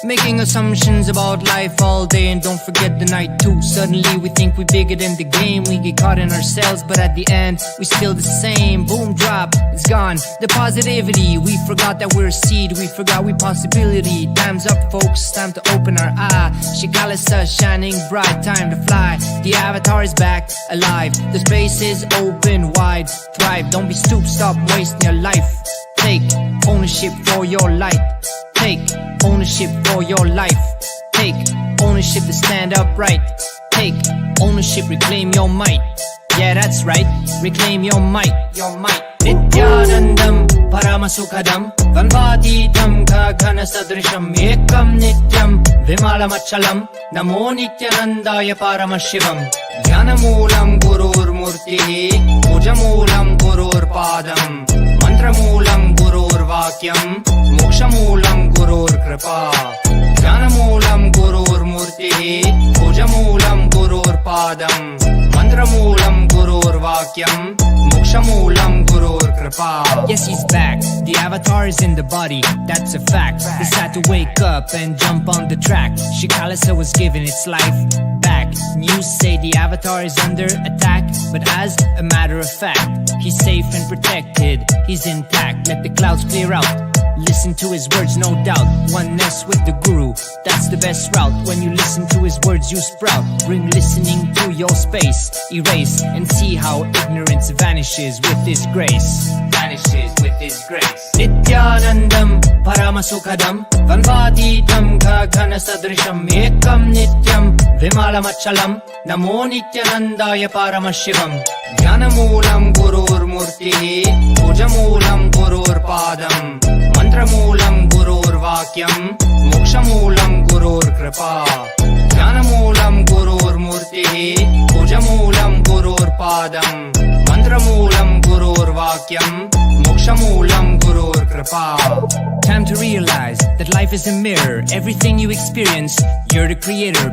Making assumptions about life all day and don't forget the night too. Suddenly we think we're bigger than the game. We get caught in ourselves, but at the end we still the same. Boom, drop, it's gone. The positivity, we forgot that we're a seed. We forgot we possibility. Time's up, folks, time to open our eye. Ekadasha shining bright, time to fly. The avatar is back, alive. The space is open wide. Thrive, don't be stupid, stop wasting your life. Take ownership for your light. Take ownership for your life. Take ownership to stand upright. Take ownership, reclaim your might. Yeah, that's right, reclaim your might. Your might. Nithyanandam Paramasukhadam Vanvaditam Gagana Sadrisham Ekam Nityam Vimalamachalam Namo Nithyanandaya Paramashivam Jnanamulam Gurur Murtihi Pujamulam Gurur Padam Mantramulam Gurur Vakyam Mokshamulam Gurur Kripa Jnanamulam Gurur Murtihi Pujamulam Gurur Padam Mantramulam Gurur Vakyam Mokshamulam Gurur Kripa. Yes, he's back. The avatar is in the body, that's a fact. He's had to wake up and jump on the track. Ekadasha was given its life back. News say the avatar is under attack, but as a matter of fact, he's safe and protected, he's intact. Let the clouds clear out. Listen to his words, no doubt. Oneness with the Guru, that's the best route. When you listen to his words, you sprout. Bring listening to your space. Erase and see how ignorance vanishes with his grace. Vanishes with his grace. Nithyanandam Paramasukhadam Vanvaditam Gagana Sadrisham Ekam Nityam Vimalamachalam Namo Nithyanandaya Paramashivam Jnanamulam Gurur Murtihi Pujamulam Gurur Padam Mantramulam Gurur Vakyam Mokshamulam Gurur Kripa Jnanamulam Gurur Murtihi Pujamulam Gurur Padam Mantramulam Gurur Vakyam Mokshamulam Gurur Kripa. Time to realize that life is a mirror. Everything you experience, you're the creator.